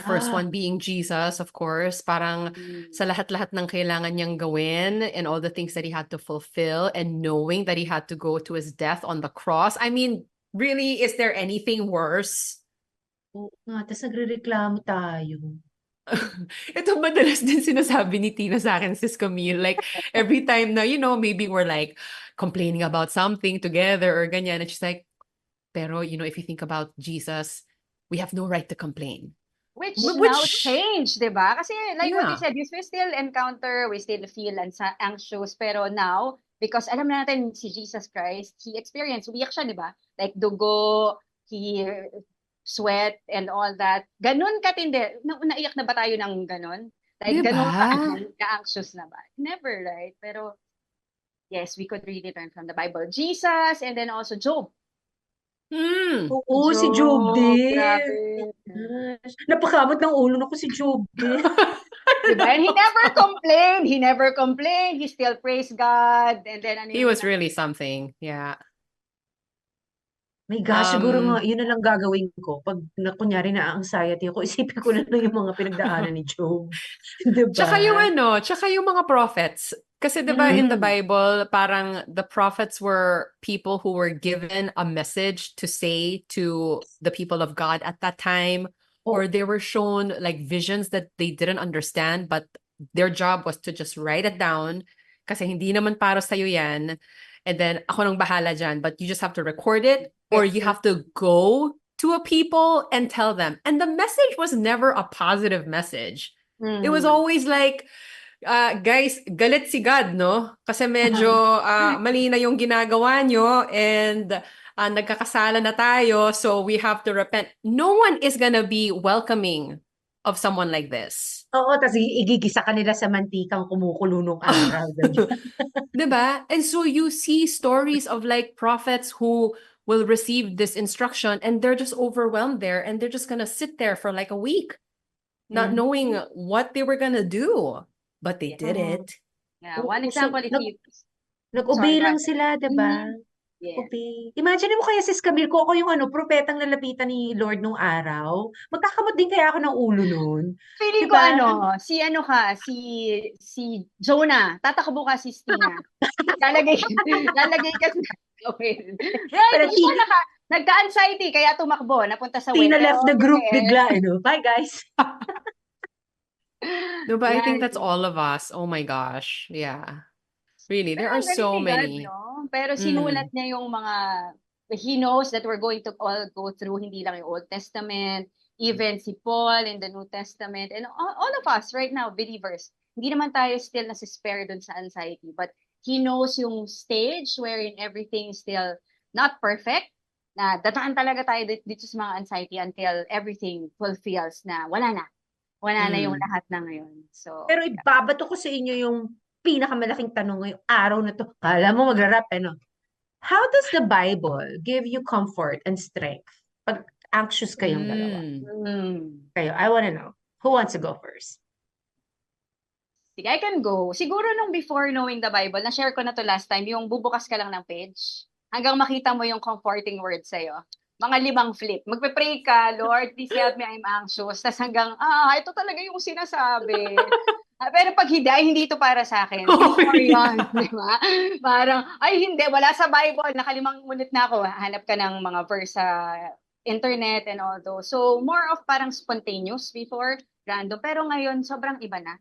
First one being Jesus, of course. Parang sa lahat-lahat ng kailangan niyang gawin and all the things that he had to fulfill and knowing that he had to go to his death on the cross. I mean, really, is there anything worse? Oo nga, tapos nagre-reklamo tayo. Ito madalas din sinasabi ni Tina sa akin, Sis Camille. Like, every time na, maybe we're like complaining about something together or ganyan. And she's like, pero, if you think about Jesus, we have no right to complain. Which Which- now changed, di ba? Kasi like what you Yeah. said, we still encounter, we still feel anxious, pero now, because alam na natin si Jesus Christ, he experienced, umiyak siya, di ba? Like dugo, he sweat and all that. Ganun katindi. Naiyak na ba tayo ng ganun? Like Diba? ganun ka-anxious na ba? Never, right? Pero yes, we could really learn from the Bible. Jesus and then also Job. Oo, si Job din. Grabe. Gosh, napakamot ng ulo na ko si Job din. Diba? And he never complained. He never complained. He still praised God. And then He was really something. Yeah. My gosh, siguro nga, yun na lang gagawin ko. Pag kunyari na anxiety ako, isipin ko na lang yung mga pinagdaanan ni Job. Diba? Tsaka yung mga prophets. Kasi diba in the Bible, parang the prophets were people who were given a message to say to the people of God at that time, or they were shown like visions that they didn't understand, but their job was to just write it down kasi hindi naman para sa'yo yan. And then ako nang bahala dyan, but you just have to record it, or you have to go to a people and tell them. And the message was never a positive message. It was always like, guys, galit si God, no? Kasi medyo mali na yung ginagawa nyo and nagkakasala na tayo, so we have to repent. No one is gonna be welcoming of someone like this. Oo, tapos igigisa ka nila sa mantikang kumukulo nung araw. Diba? And so you see stories of like prophets who will receive this instruction and they're just overwhelmed there and they're just gonna sit there for like a week, not knowing what they were gonna do. But they did it. Yeah, one example is nag-obey lang sila, diba? Yes. Obey. Imagine mo kaya, Sis Camille, ko ako yung propetang nalapitan ni Lord nung araw. Magkakamot din kaya ako ng ulo nun. Feeling Diba? ko si Jonah, tatakbo ka si Stina. lalagay ka sa gawin. Right, nagka-anxiety, kaya tumakbo, napunta sa Tina winter. left the group bigla, Bye, guys. No, but I think that's all of us. Oh my gosh. Yeah. Really, there are so many. No? Pero sinulat niya yung mga, he knows that we're going to all go through, hindi lang yung Old Testament, even si Paul in the New Testament, and all of us right now, believers, hindi naman tayo still nasispare dun sa anxiety, but He knows yung stage wherein everything is still not perfect. Na dadaan talaga tayo dito sa mga anxiety until everything fulfills na wala na. Wala na yung Mm. lahat na ngayon. So, Pero ibabato ko sa inyo yung pinakamalaking tanong ngayong araw na to. Kala mo magra-rap, no? How does the Bible give you comfort and strength pag anxious kayong dalawa? Mm. Kayo, I wanna know. Who wants to go first? sige, I can go. Siguro nung before knowing the Bible, na-share ko na to last time, yung bubukas ka lang ng page, hanggang makita mo yung comforting words sa'yo. Mga 5 flip. Magpe-pray ka, Lord, please help me, I'm anxious. Tapos hanggang, ito talaga yung sinasabi. Pero pag hindi, ay hindi ito para sa akin. Before yun, di ba? Parang, ay hindi, wala sa Bible. Nakalimang ulit na ako. Hanap ka ng mga verse sa internet and all those. So, more of parang spontaneous before, random. Pero ngayon, sobrang iba na.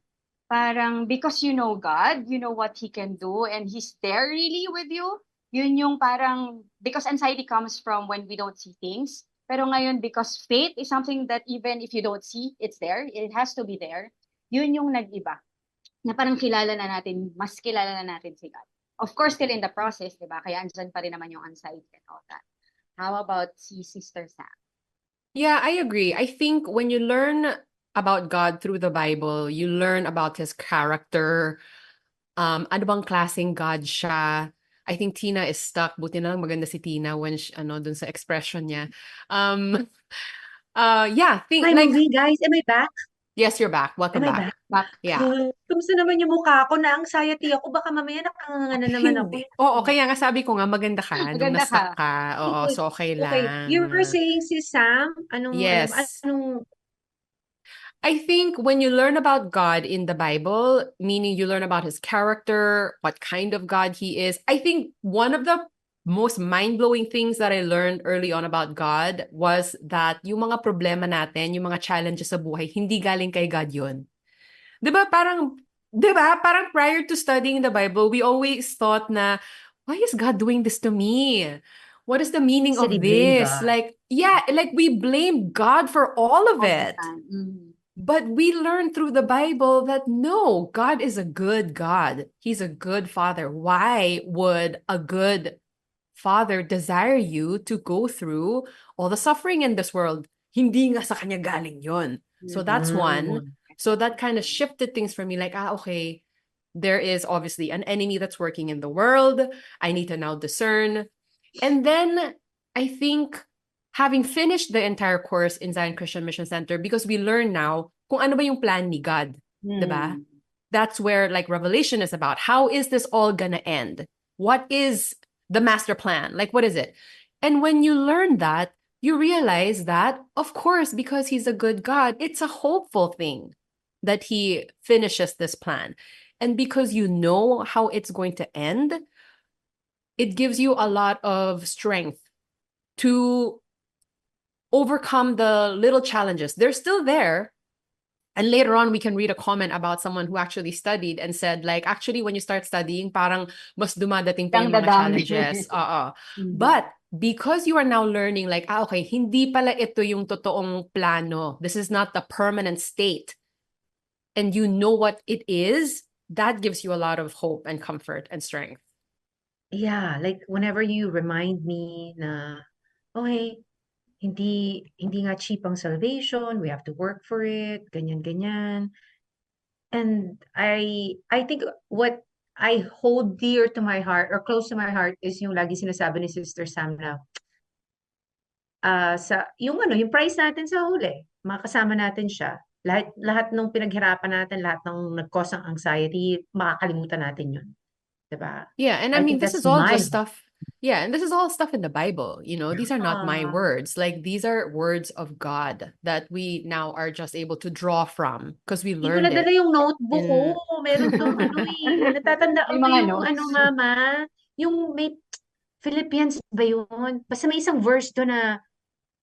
Parang because you know God, you know what He can do, and He's there really with you. Yun yung parang, because anxiety comes from when we don't see things. Pero ngayon, because faith is something that even if you don't see, it's there. It has to be there. Yun yung nag-iba. Na parang kilala na natin, mas kilala na natin si God. Of course, still in the process, di ba? Kaya andyan pa rin naman yung anxiety and all that. How about si Sister Sam? Yeah, I agree. I think when you learn about God through the Bible, you learn about his character. Ano bang klaseng God siya? I think Tina is stuck. Buti na lang maganda si Tina when dun sa expression niya. Yeah, think My like movie, guys. Am I back? yes, you're back. Am Welcome I back. back? Yeah. Kamusta naman yung mukha ko? Na-anxiety ako. Baka mamaya nakanganga na naman ako. Hindi. Oo, kaya nga sabi ko nga maganda ka nung Maganda na-stuck ka. ka. Oo, so okay Okay, lang. you were saying si Sam, Yes. anong, I think when you learn about God in the Bible, meaning you learn about his character, what kind of God he is, I think one of the most mind-blowing things that I learned early on about God was that yung mga problema natin, yung mga challenges sa buhay, hindi galing kay God yun. 'Di ba parang 'di ba parang prior to studying the Bible, we always thought na why is God doing this to me? What is the meaning said he of blamed this? God? Like, yeah, like we blame God for all of All the it. time. Mm. But we learn through the Bible that no, God is a good God. He's a good father. Why would a good father desire you to go through all the suffering in this world? Hindi nga sa kanya galing yun. So that's one. Mm. So that kind of shifted things for me. Like, okay, there is obviously an enemy that's working in the world. I need to now discern. And then I think having finished the entire course in Zion Christian Mission Center, because we learn now kung ano ba yung plan ni God, diba? Mm. That's where like Revelation is about. How is this all gonna end? What is the master plan? Like, what is it? And when you learn that, you realize that, of course, because he's a good God, it's a hopeful thing that he finishes this plan. And because you know how it's going to end, it gives you a lot of strength to overcome the little challenges. They're still there. And later on, we can read a comment about someone who actually studied and said, like, actually, when you start studying, parang mas dumadating pa yung mga Dami. challenges. Mm. But because you are now learning, like, okay, hindi pala ito yung totoong plano. This is not the permanent state. And you know what it is, that gives you a lot of hope and comfort and strength. Yeah, like whenever you remind me na, okay, hindi nga cheap ang salvation, we have to work for it, ganyan. And I think what I hold dear to my heart or close to my heart is yung lagi sinasabi ni Sister Sam na yung price natin sa huli, makakasama natin siya. Lahat ng pinaghirapan natin, lahat ng nag-cause ng anxiety, makakalimutan natin yun. Diba? Yeah, and I I mean, think this that's is all my just stuff. Yeah, and this is all stuff in the Bible. These are not my words. Like, these are words of God that we now are just able to draw from because we Hindi ko learned nadala it yung notebook ko. in. Meron tong natatandaan May ko mga yung notes. mama, yung may Philippians ba yun? Basta may isang verse doon na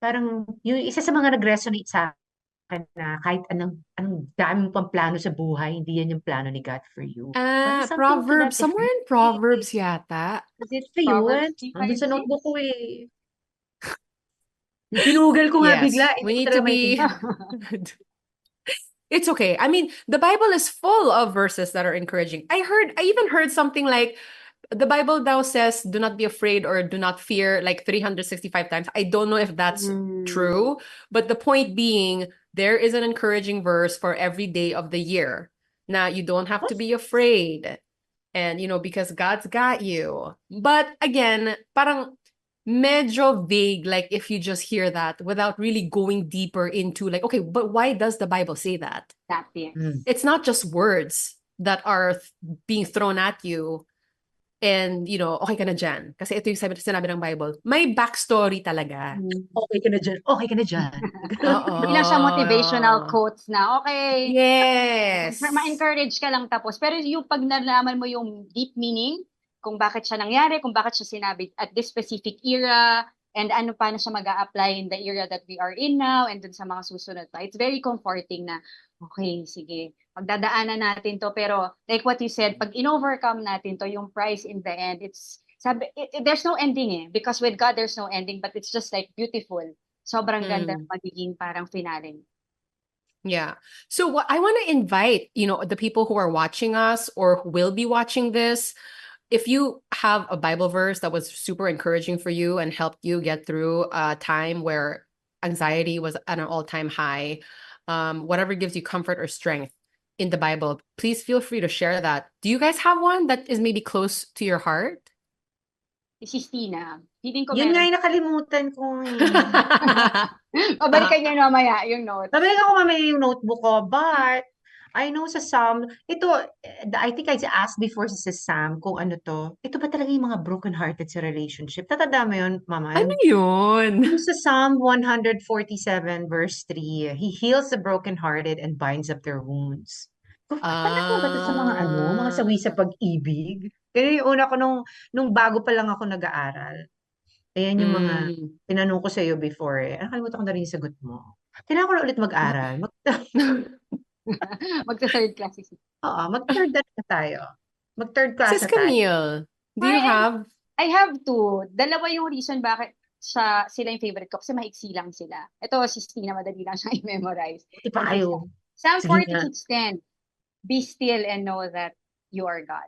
parang yung isa sa mga nag-resonate sa akin na kahit anong dami mo pang plano sa buhay, hindi yan yung plano ni God for you. Parang something to that Proverbs. Somewhere effect. in Proverbs yata. Is it Ba yun? Proverbs 3, Nandun 5, sa 6? notebook ko eh. Ginugal ko nga Yes, bigla. we Hindi ko need to talaga be. maintindihan. It's okay. I mean, the Bible is full of verses that are encouraging. I even heard something like the Bible now says, do not be afraid or do not fear like 365 times. I don't know if that's true, but the point being, there is an encouraging verse for every day of the year. Now, you don't have to be afraid. And, because God's got you. But again, parang medyo vague, like if you just hear that without really going deeper into like, okay, but why does the Bible say that? That, yes. It's not just words that are being thrown at you and, okay ka na dyan. Kasi ito yung sinabi ng Bible. May backstory talaga. Okay ka na dyan. Okay ka na dyan. Oo. Hindi lang siya motivational quotes na, okay, Yes. ma-encourage ka lang tapos. Pero yung pag nalaman mo yung deep meaning, kung bakit siya nangyari, kung bakit siya sinabi at this specific era, and paano siya mag-a-apply in the era that we are in now, and dun sa mga susunod pa. It's very comforting na, okay, sige, pagdadaanan natin to. Pero like what you said, pag in-overcome natin to, yung prize in the end, there's no ending because with God, there's no ending, but it's just like beautiful. Sobrang ganda magiging parang finale. Yeah. So I want to invite, the people who are watching us or who will be watching this, if you have a Bible verse that was super encouraging for you and helped you get through a time where anxiety was at an all-time high, whatever gives you comfort or strength in the Bible, please feel free to share that. Do you guys have one that is maybe close to your heart? Si Stina. Feeling ko Yun nga meron. yung nakalimutan ko. Pabalikan niyo mamaya yung note. Pabalikan ko mamaya yung notebook ko, but I know sa Psalm, I think I asked before sa Psalm kung ano to. Ito ba talaga yung mga broken-hearted sa relationship? Tatanda mo yun, Mama? Ano yun? Yung sa Psalm 147 verse 3, He heals the broken-hearted and binds up their wounds. Alam mo ba ito sa mga sawi sa pag-ibig? Kaya yung una ko nung bago pa lang ako nag-aaral. Ayan yung mga tinanong ko sa iyo before eh. Nakalimutan ko na rin yung sagot mo. Kailangan ko na ulit mag-aral. Magsa-third class. Oo, mag-third na tayo. Mag-third class Sis na tayo. Camille, do you have? I have two. Dalawa yung reason bakit sila yung favorite ko kasi maiksi lang sila. Ito, si Stina, madali lang siyang i-memorize. Di pa kayo. Psalm Sige nga. 46:10. Be still and know that you are God.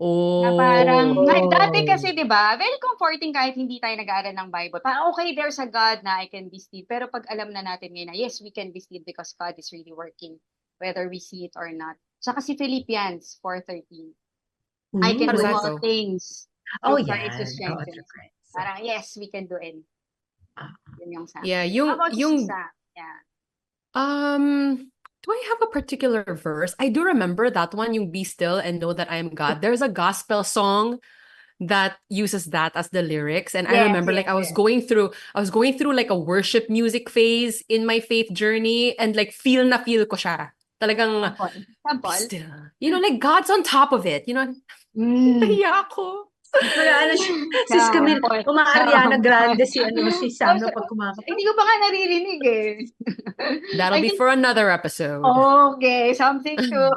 Oh. Na parang, dati kasi, di ba, very comforting kahit hindi tayo nag-aaral ng Bible. Parang, okay, there's a God na I can be still. Pero pag alam na natin ngayon na, yes, we can be still because God is really working, whether we see it or not. Tsaka si Philippians 4:13. I can do all things. Oh, through yeah. Christ who strengthens me. Parang, yes, we can do anything. Yun yung sa. Yeah, How about yung sa? Yeah. do I have a particular verse? I do remember that one, yung be still and know that I am God. There's a gospel song that uses that as the lyrics. And I remember like I was going through like a worship music phase in my faith journey and like feel ko siya. Talagang be still. Like God's on top of it, Nahiya ako. Wala Sis Camille, Ariana Grande si Sam pag kumakanta. Hindi ko pa nga naririnig eh. That'll be for another episode. Okay, something to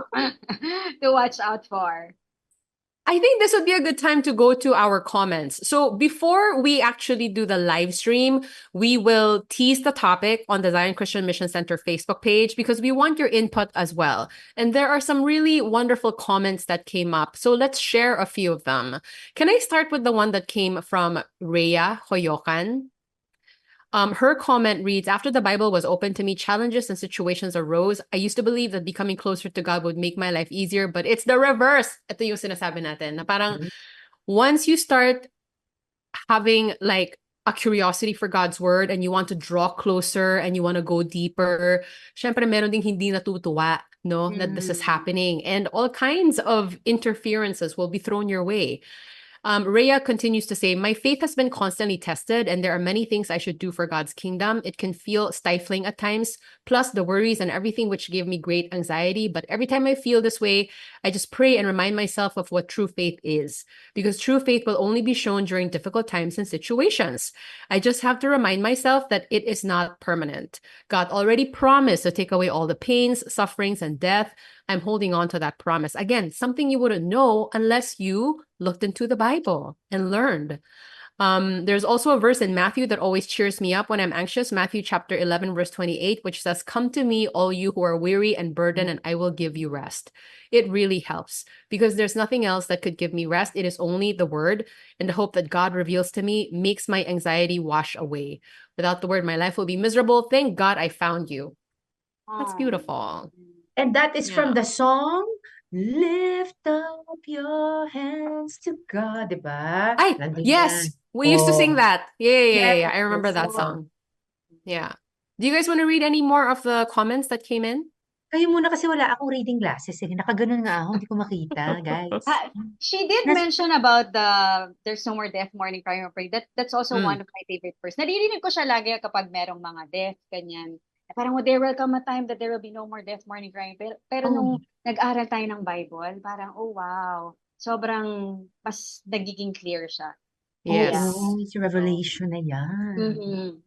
watch out for. I think this would be a good time to go to our comments. So before we actually do the live stream, we will tease the topic on the Zion Christian Mission Center Facebook page because we want your input as well. And there are some really wonderful comments that came up. So let's share a few of them. Can I start with the one that came from Rhea Hoyokan? Her comment reads, after the Bible was open to me, challenges and situations arose. I used to believe that becoming closer to God would make my life easier, but it's the reverse. Ito yung sinasabi natin, na parang once you start having like a curiosity for God's word and you want to draw closer and you want to go deeper, syempre meron ding hindi natutuwa, no, that this is happening. And all kinds of interferences will be thrown your way. Rhea continues to say, my faith has been constantly tested and there are many things I should do for God's kingdom. It can feel stifling at times, plus the worries and everything which give me great anxiety. But every time I feel this way, I just pray and remind myself of what true faith is, because true faith will only be shown during difficult times and situations. I just have to remind myself that it is not permanent. God already promised to take away all the pains, sufferings, and death. I'm holding on to that promise. Again, something you wouldn't know unless you looked into the Bible and learned. There's also a verse in Matthew that always cheers me up when I'm anxious. Matthew chapter 11, verse 28, which says, "Come to me, all you who are weary and burdened, and I will give you rest." It really helps because there's nothing else that could give me rest. It is only the word, and the hope that God reveals to me makes my anxiety wash away. Without the word, my life will be miserable. Thank God I found you. That's Oh. beautiful. And that is from Yeah. the song, Lift Up Your Hands to God, diba? Ay, Nandun yan. yes, we used to sing Oh, that. Yeah. I remember yes. that Oh. song. Yeah. Do you guys want to read any more of the comments that came in? Kayo muna kasi wala akong reading glasses. Eh. Nakaganon nga ako, hindi ko makita, guys. She did Nas- mention about there's no more death, morning cry or pray. That's also one of my favorite verse. Naririnig ko siya lagi kapag merong mga death, ganyan. Parang, there will come a time that there will be no more death, morning crying. Pero nung oh, nag-aral tayo ng Bible, parang, oh wow, sobrang mas nagiging clear siya. Yes. oo, it's a revelation na yan. Mhm.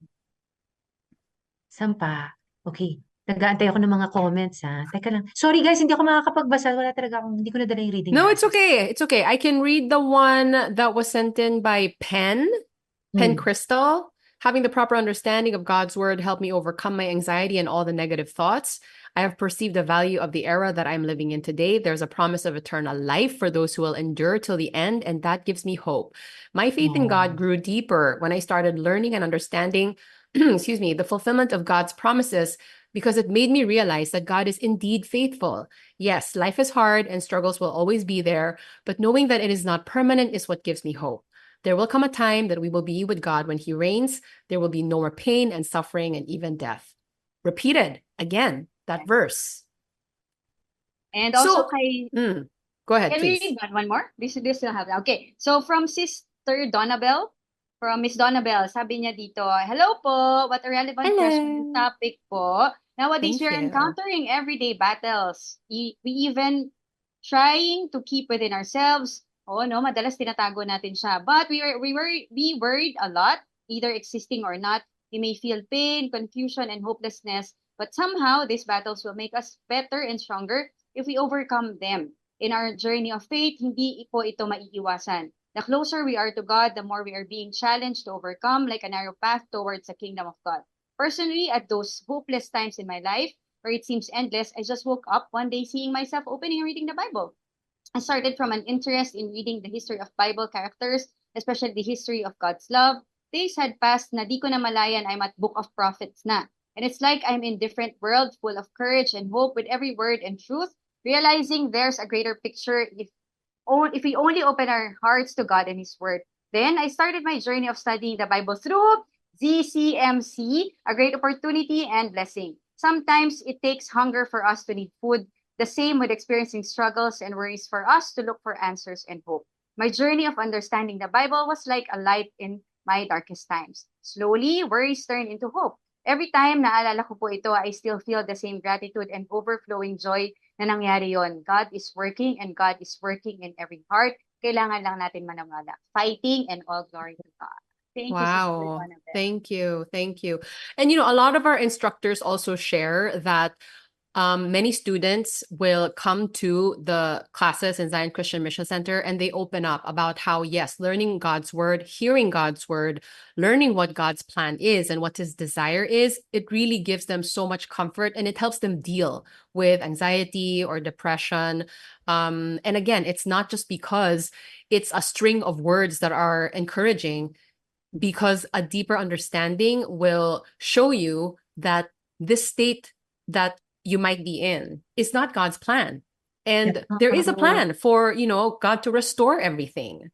Saan pa? Okay. Nag-aantay ako ng mga comments, ha? Teka lang. Sorry, guys, hindi ako makakapagbasa. Wala talaga akong, hindi ko nadala yung reading No, it's glasses. okay. It's okay. I can read the one that was sent in by Pen Crystal. Having the proper understanding of God's word helped me overcome my anxiety and all the negative thoughts. I have perceived the value of the era that I'm living in today. There's a promise of eternal life for those who will endure till the end, and that gives me hope. My faith in God grew deeper when I started learning and understanding, excuse me, the fulfillment of God's promises because it made me realize that God is indeed faithful. Yes, life is hard and struggles will always be there, but knowing that it is not permanent is what gives me hope. There will come a time that we will be with God when He reigns. There will be no more pain and suffering and even death. Repeated again, that verse. And also So, kay, go ahead, can we please. read one more? This still have. Okay. So from Sister Donabel, from Miss Donabel, sabi niya dito, hello po, what a relevant question topic po. Nowadays, Thank we are you. encountering everyday battles. We even trying to keep within ourselves. Oh no, madalas tinatago natin siya. But we worried a lot, either existing or not. We may feel pain, confusion, and hopelessness. But somehow, these battles will make us better and stronger if we overcome them. In our journey of faith, hindi po ito maiiwasan. The closer we are to God, the more we are being challenged to overcome like a narrow path towards the kingdom of God. Personally, at those hopeless times in my life, where it seems endless, I just woke up one day seeing myself opening and reading the Bible. I started from an interest in reading the history of Bible characters, especially the history of God's love. Days had passed na di ko na malayan I'm at Book of Prophets na. And it's like I'm in different world full of courage and hope with every word and truth, realizing there's a greater picture if we only open our hearts to God and His Word. Then I started my journey of studying the Bible through ZCMC, a great opportunity and blessing. Sometimes it takes hunger for us to need food, the same with experiencing struggles and worries for us to look for answers and hope. My journey of understanding the Bible was like a light in my darkest times. Slowly, worries turned into hope. Every time naalala ko po ito, I still feel the same gratitude and overflowing joy na nangyari yon. God is working and God is working in every heart. Kailangan lang natin manamala. Fighting and all glory to God. Thank you, Sister Wow. Donabel. Thank you. Thank you. And a lot of our instructors also share that many students will come to the classes in Zion Christian Mission Center and they open up about how, yes, learning God's word, hearing God's word, learning what God's plan is and what His desire is, it really gives them so much comfort and it helps them deal with anxiety or depression. And again, it's not just because it's a string of words that are encouraging, because a deeper understanding will show you that this state that you might be in is not God's plan. And there is a plan for, God to restore everything.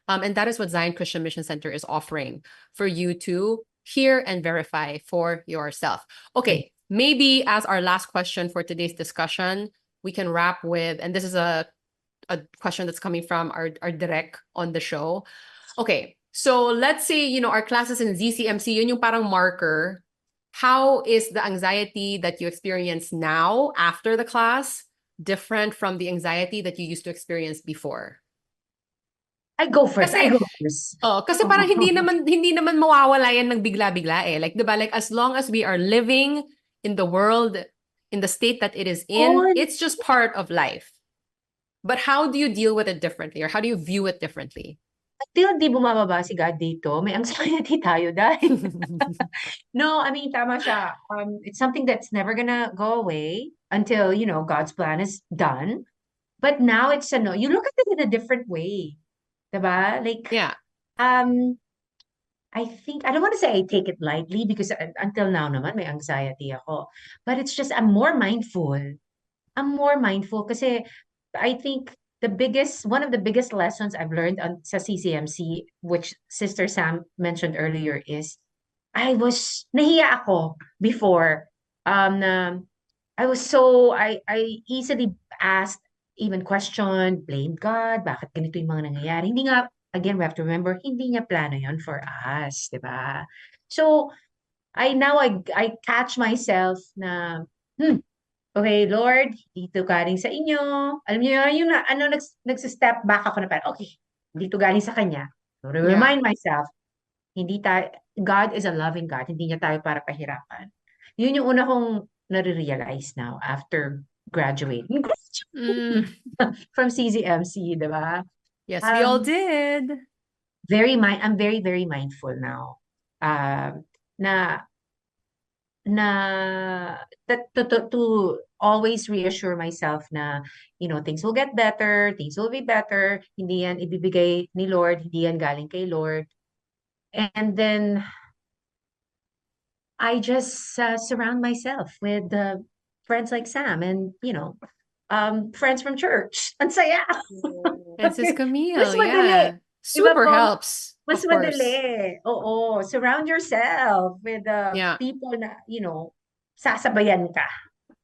And that is what Zion Christian Mission Center is offering for you to hear and verify for yourself. Okay, maybe as our last question for today's discussion, we can wrap with, and this is a question that's coming from our direct on the show. Okay, so let's say, our classes in ZCMC, yun yung parang marker. How is the anxiety that you experience now after the class different from the anxiety that you used to experience before? I go first. Kasi parang hindi naman mawawala yan ng bigla-bigla eh. Like, diba? Like, as long as we are living in the world, in the state that it is in, it's just part of life. But how do you deal with it differently, or how do you view it differently? until di bumababa si God dito, may anxiety tayo dahil. No, I mean, tama siya. It's something that's never gonna go away until, God's plan is done. But now it's you look at it in a different way. Diba? Like, Yeah. um, I think, I don't want to say I take it lightly because until now naman may anxiety ako. But it's just, I'm more mindful. I'm more mindful kasi I think one of the biggest lessons I've learned sa CCMC, which Sister Sam mentioned earlier, is nahiya ako before. Na I easily asked, even questioned, blamed God, bakit ganito yung mga nangyayari? Hindi nga, again, we have to remember, hindi niya plano yon for us, di ba? So, I catch myself na, okay, Lord, dito galing sa inyo. Alam niyo yung nagsa-step back ako na parang, okay, dito galing sa Kanya. So, to Yeah. remind myself, hindi tayo, God is a loving God. Hindi niya tayo para pahirapan. Yun yung una kong nare-realize now after graduating Mm. from CZMC, di ba? Yes, we all Um, did. I'm very, very mindful now. Na na to always reassure myself na things will get better, things will be better, hindi yan ibibigay ni Lord, hindi yan galing kay Lord. And then I just surround myself with friends like Sam and friends from church. Ang saya. And Sis Mas Camille, madali. yeah. Diba Super po? helps, Mas of course. madali. Oo. Surround yourself with Yeah. people na, sasabayan ka.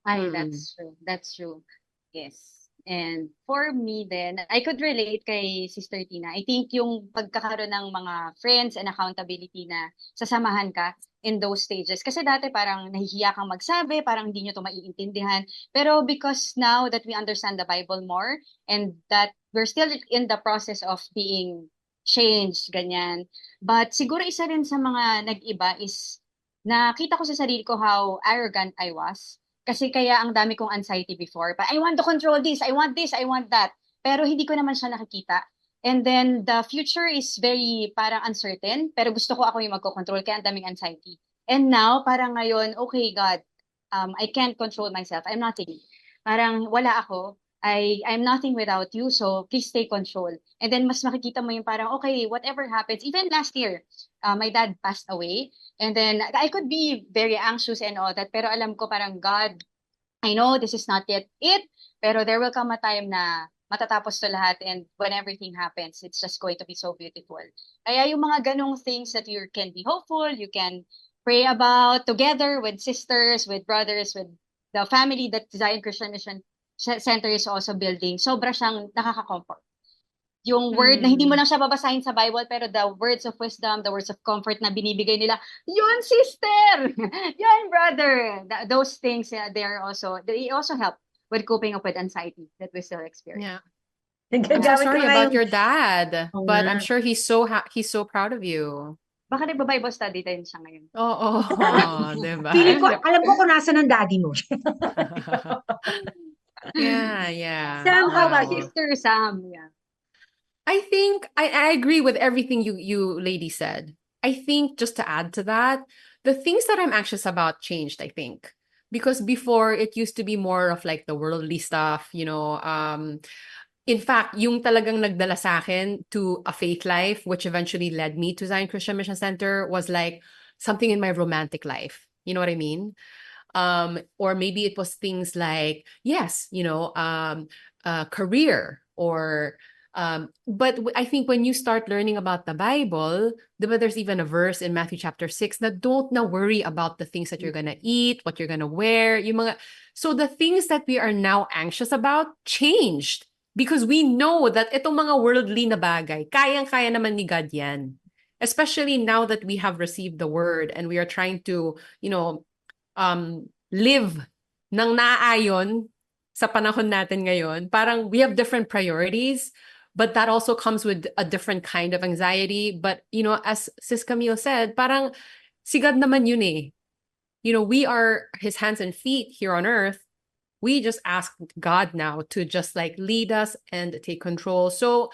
Ay, Mm-mm. that's true. That's true. Yes. And for me then, I could relate kay Sister Tina. I think yung pagkakaroon ng mga friends and accountability na sasamahan ka in those stages. Kasi dati parang nahihiya kang magsabi, parang hindi nyo to maiintindihan. Pero because now that we understand the Bible more and that we're still in the process of being changed, ganyan. But siguro isa rin sa mga nag-iba is nakita ko sa sarili ko how arrogant I was kasi kaya ang dami kong anxiety before. But I want to control this, I want this, I want that. Pero hindi ko naman siya nakikita. And then the future is very parang uncertain, pero gusto ko ako yung magko-control kaya ang daming anxiety. And now, parang ngayon, okay God, I can't control myself. I'm nothing. Parang wala ako. I'm nothing without you, so please take control. And then mas makikita mo yung parang, okay, whatever happens, even last year, my dad passed away. And then I could be very anxious and all that, pero alam ko parang God, I know this is not yet it, pero there will come a time na matatapos to lahat and when everything happens, it's just going to be so beautiful. Kaya yung mga ganong things that you can be hopeful, you can pray about together with sisters, with brothers, with the family that Zion Christian Mission Center is also building, sobra siyang nakaka-comfort. Yung word na hindi mo lang siya babasahin sa Bible, pero the words of wisdom, the words of comfort na binibigay nila, yun sister! Yun brother! Those things, they also help with coping up with anxiety that we still experience. Yeah. I'm so Nagagamit ko sorry na about yung, your dad, Oo but I'm nga. sure he's so proud of you. Baka nagba-Bible study din siya ngayon. Oo, diba? Feeling ko, alam ko kung nasa ng daddy mo. Yeah. Sam, how about Wow. you? Sister Sam, yeah. I think I agree with everything you lady said. I think just to add to that, the things that I'm anxious about changed, I think. Because before it used to be more of like the worldly stuff, in fact, yung talagang nagdala sa akin to a faith life, which eventually led me to Zion Christian Mission Center, was like something in my romantic life. You know what I mean? Or maybe it was things like, yes, career or but I think when you start learning about the Bible, there's even a verse in Matthew chapter 6 that don't now worry about the things that you're gonna eat, what you're gonna wear, so the things that we are now anxious about changed because we know that itong mga worldly na bagay, kayang-kaya naman ni God yan. Especially now that we have received the word and we are trying to, live ng naaayon sa panahon natin ngayon. Parang we have different priorities, but that also comes with a different kind of anxiety. But, as Sis Camille said, parang si God naman yun eh. We are his hands and feet here on earth. We just ask God now to just like lead us and take control. So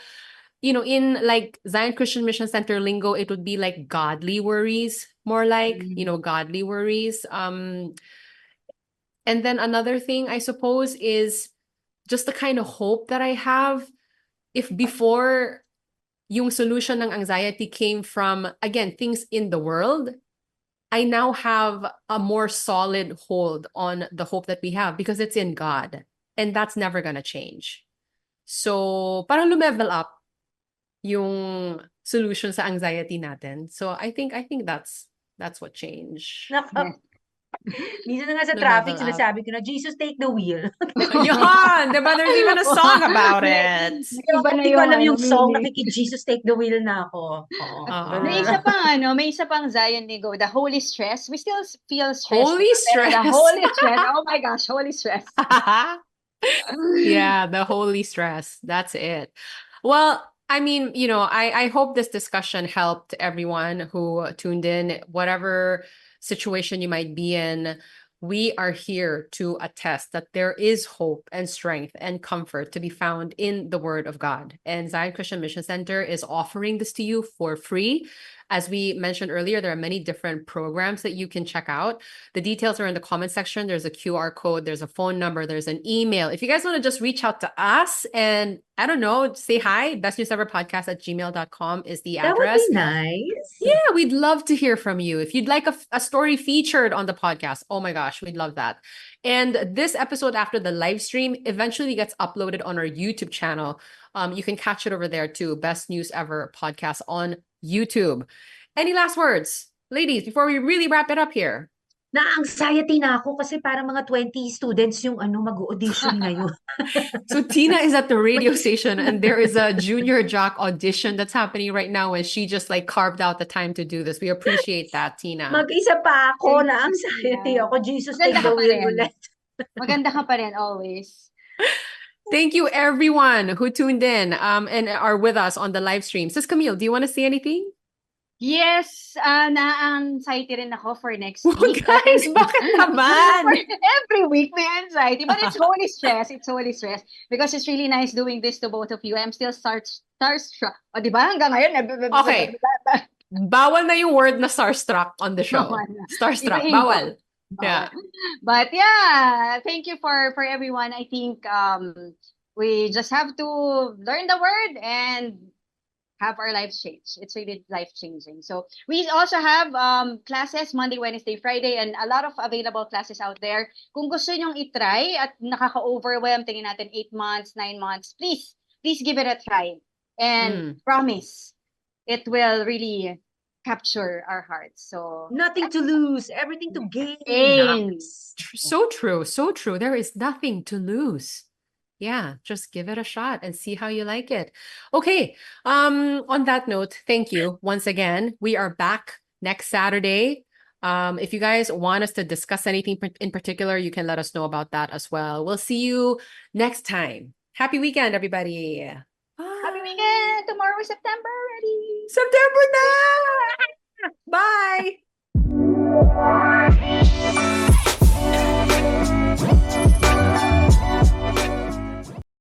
in like Zion Christian Mission Center lingo, it would be like godly worries, more like, godly worries. And then another thing, I suppose, is just the kind of hope that I have. If before yung solution ng anxiety came from, again, things in the world, I now have a more solid hold on the hope that we have because it's in God. And that's never gonna change. So, parang lumevel up yung solution sa anxiety natin. So, I think that's what changed. Nako. Minsan na nga sa The traffic, level up. sinasabi ko na, Jesus, take the wheel. Yun! Diba? There's even a song about it. Iba na Hindi ko alam yung song, meaning. Jesus, take the wheel na ako. Oo. May isa pang Zion lingo, the holy stress. We still feel stressed. Holy stress. The holy stress. Oh my gosh, holy stress. Yeah, the holy stress. That's it. Well, I mean, I hope this discussion helped everyone who tuned in, whatever situation you might be in. We are here to attest that there is hope and strength and comfort to be found in the Word of God. And Zion Christian Mission Center is offering this to you for free. As we mentioned earlier, there are many different programs that you can check out. The details are in the comment section. There's a QR code, there's a phone number, there's an email. If you guys want to just reach out to us and, I don't know, say hi, bestnewseverpodcast@gmail.com is the That would address. be nice. Yeah, we'd love to hear from you. If you'd like a story featured on the podcast, oh my gosh, we'd love that. And this episode after the live stream eventually gets uploaded on our YouTube channel. You can catch it over there too. Best News Ever Podcast on YouTube. Any last words, ladies, before we really wrap it up here? Na-anxiety na ako kasi parang mga 20 students yung mag-audition ngayon. So Tina is at the radio station and there is a junior jock audition that's happening right now and she just like carved out the time to do this. We appreciate that, Tina. Mag-isa pa ako, na-anxiety ako. Jesus, take the wheel ulit. Maganda ka pa rin, always. Thank you everyone who tuned in and are with us on the live stream. Sis Camille, do you want to say anything? Yes, na-anxiety rin ako for next week. Guys, bakit naman? Every week may anxiety, but it's holy stress. It's holy stress because it's really nice doing this to both of you. I'm still starstruck. O, di ba? Hanggang ngayon. Okay. Bawal na yung word na starstruck on the show. Starstruck, bawal. Yeah. But yeah, thank you for everyone. I think we just have to learn the word and have our lives change. It's really life-changing. So we also have classes Monday, Wednesday, Friday, and a lot of available classes out there. Kung gusto nyong itry at nakaka-overwhelm, tingin natin 8 months, 9 months, please give it a try. And promise, it will really capture our hearts. So nothing to lose, everything to gain. So true, so true. There is nothing to lose. Yeah, just give it a shot and see how you like it. Okay. On that note, thank you once again. We are back next Saturday. If you guys want us to discuss anything in particular, you can let us know about that as well. We'll see you next time. Happy weekend, everybody. Bye. Happy weekend. Tomorrow is September already. September na! Bye.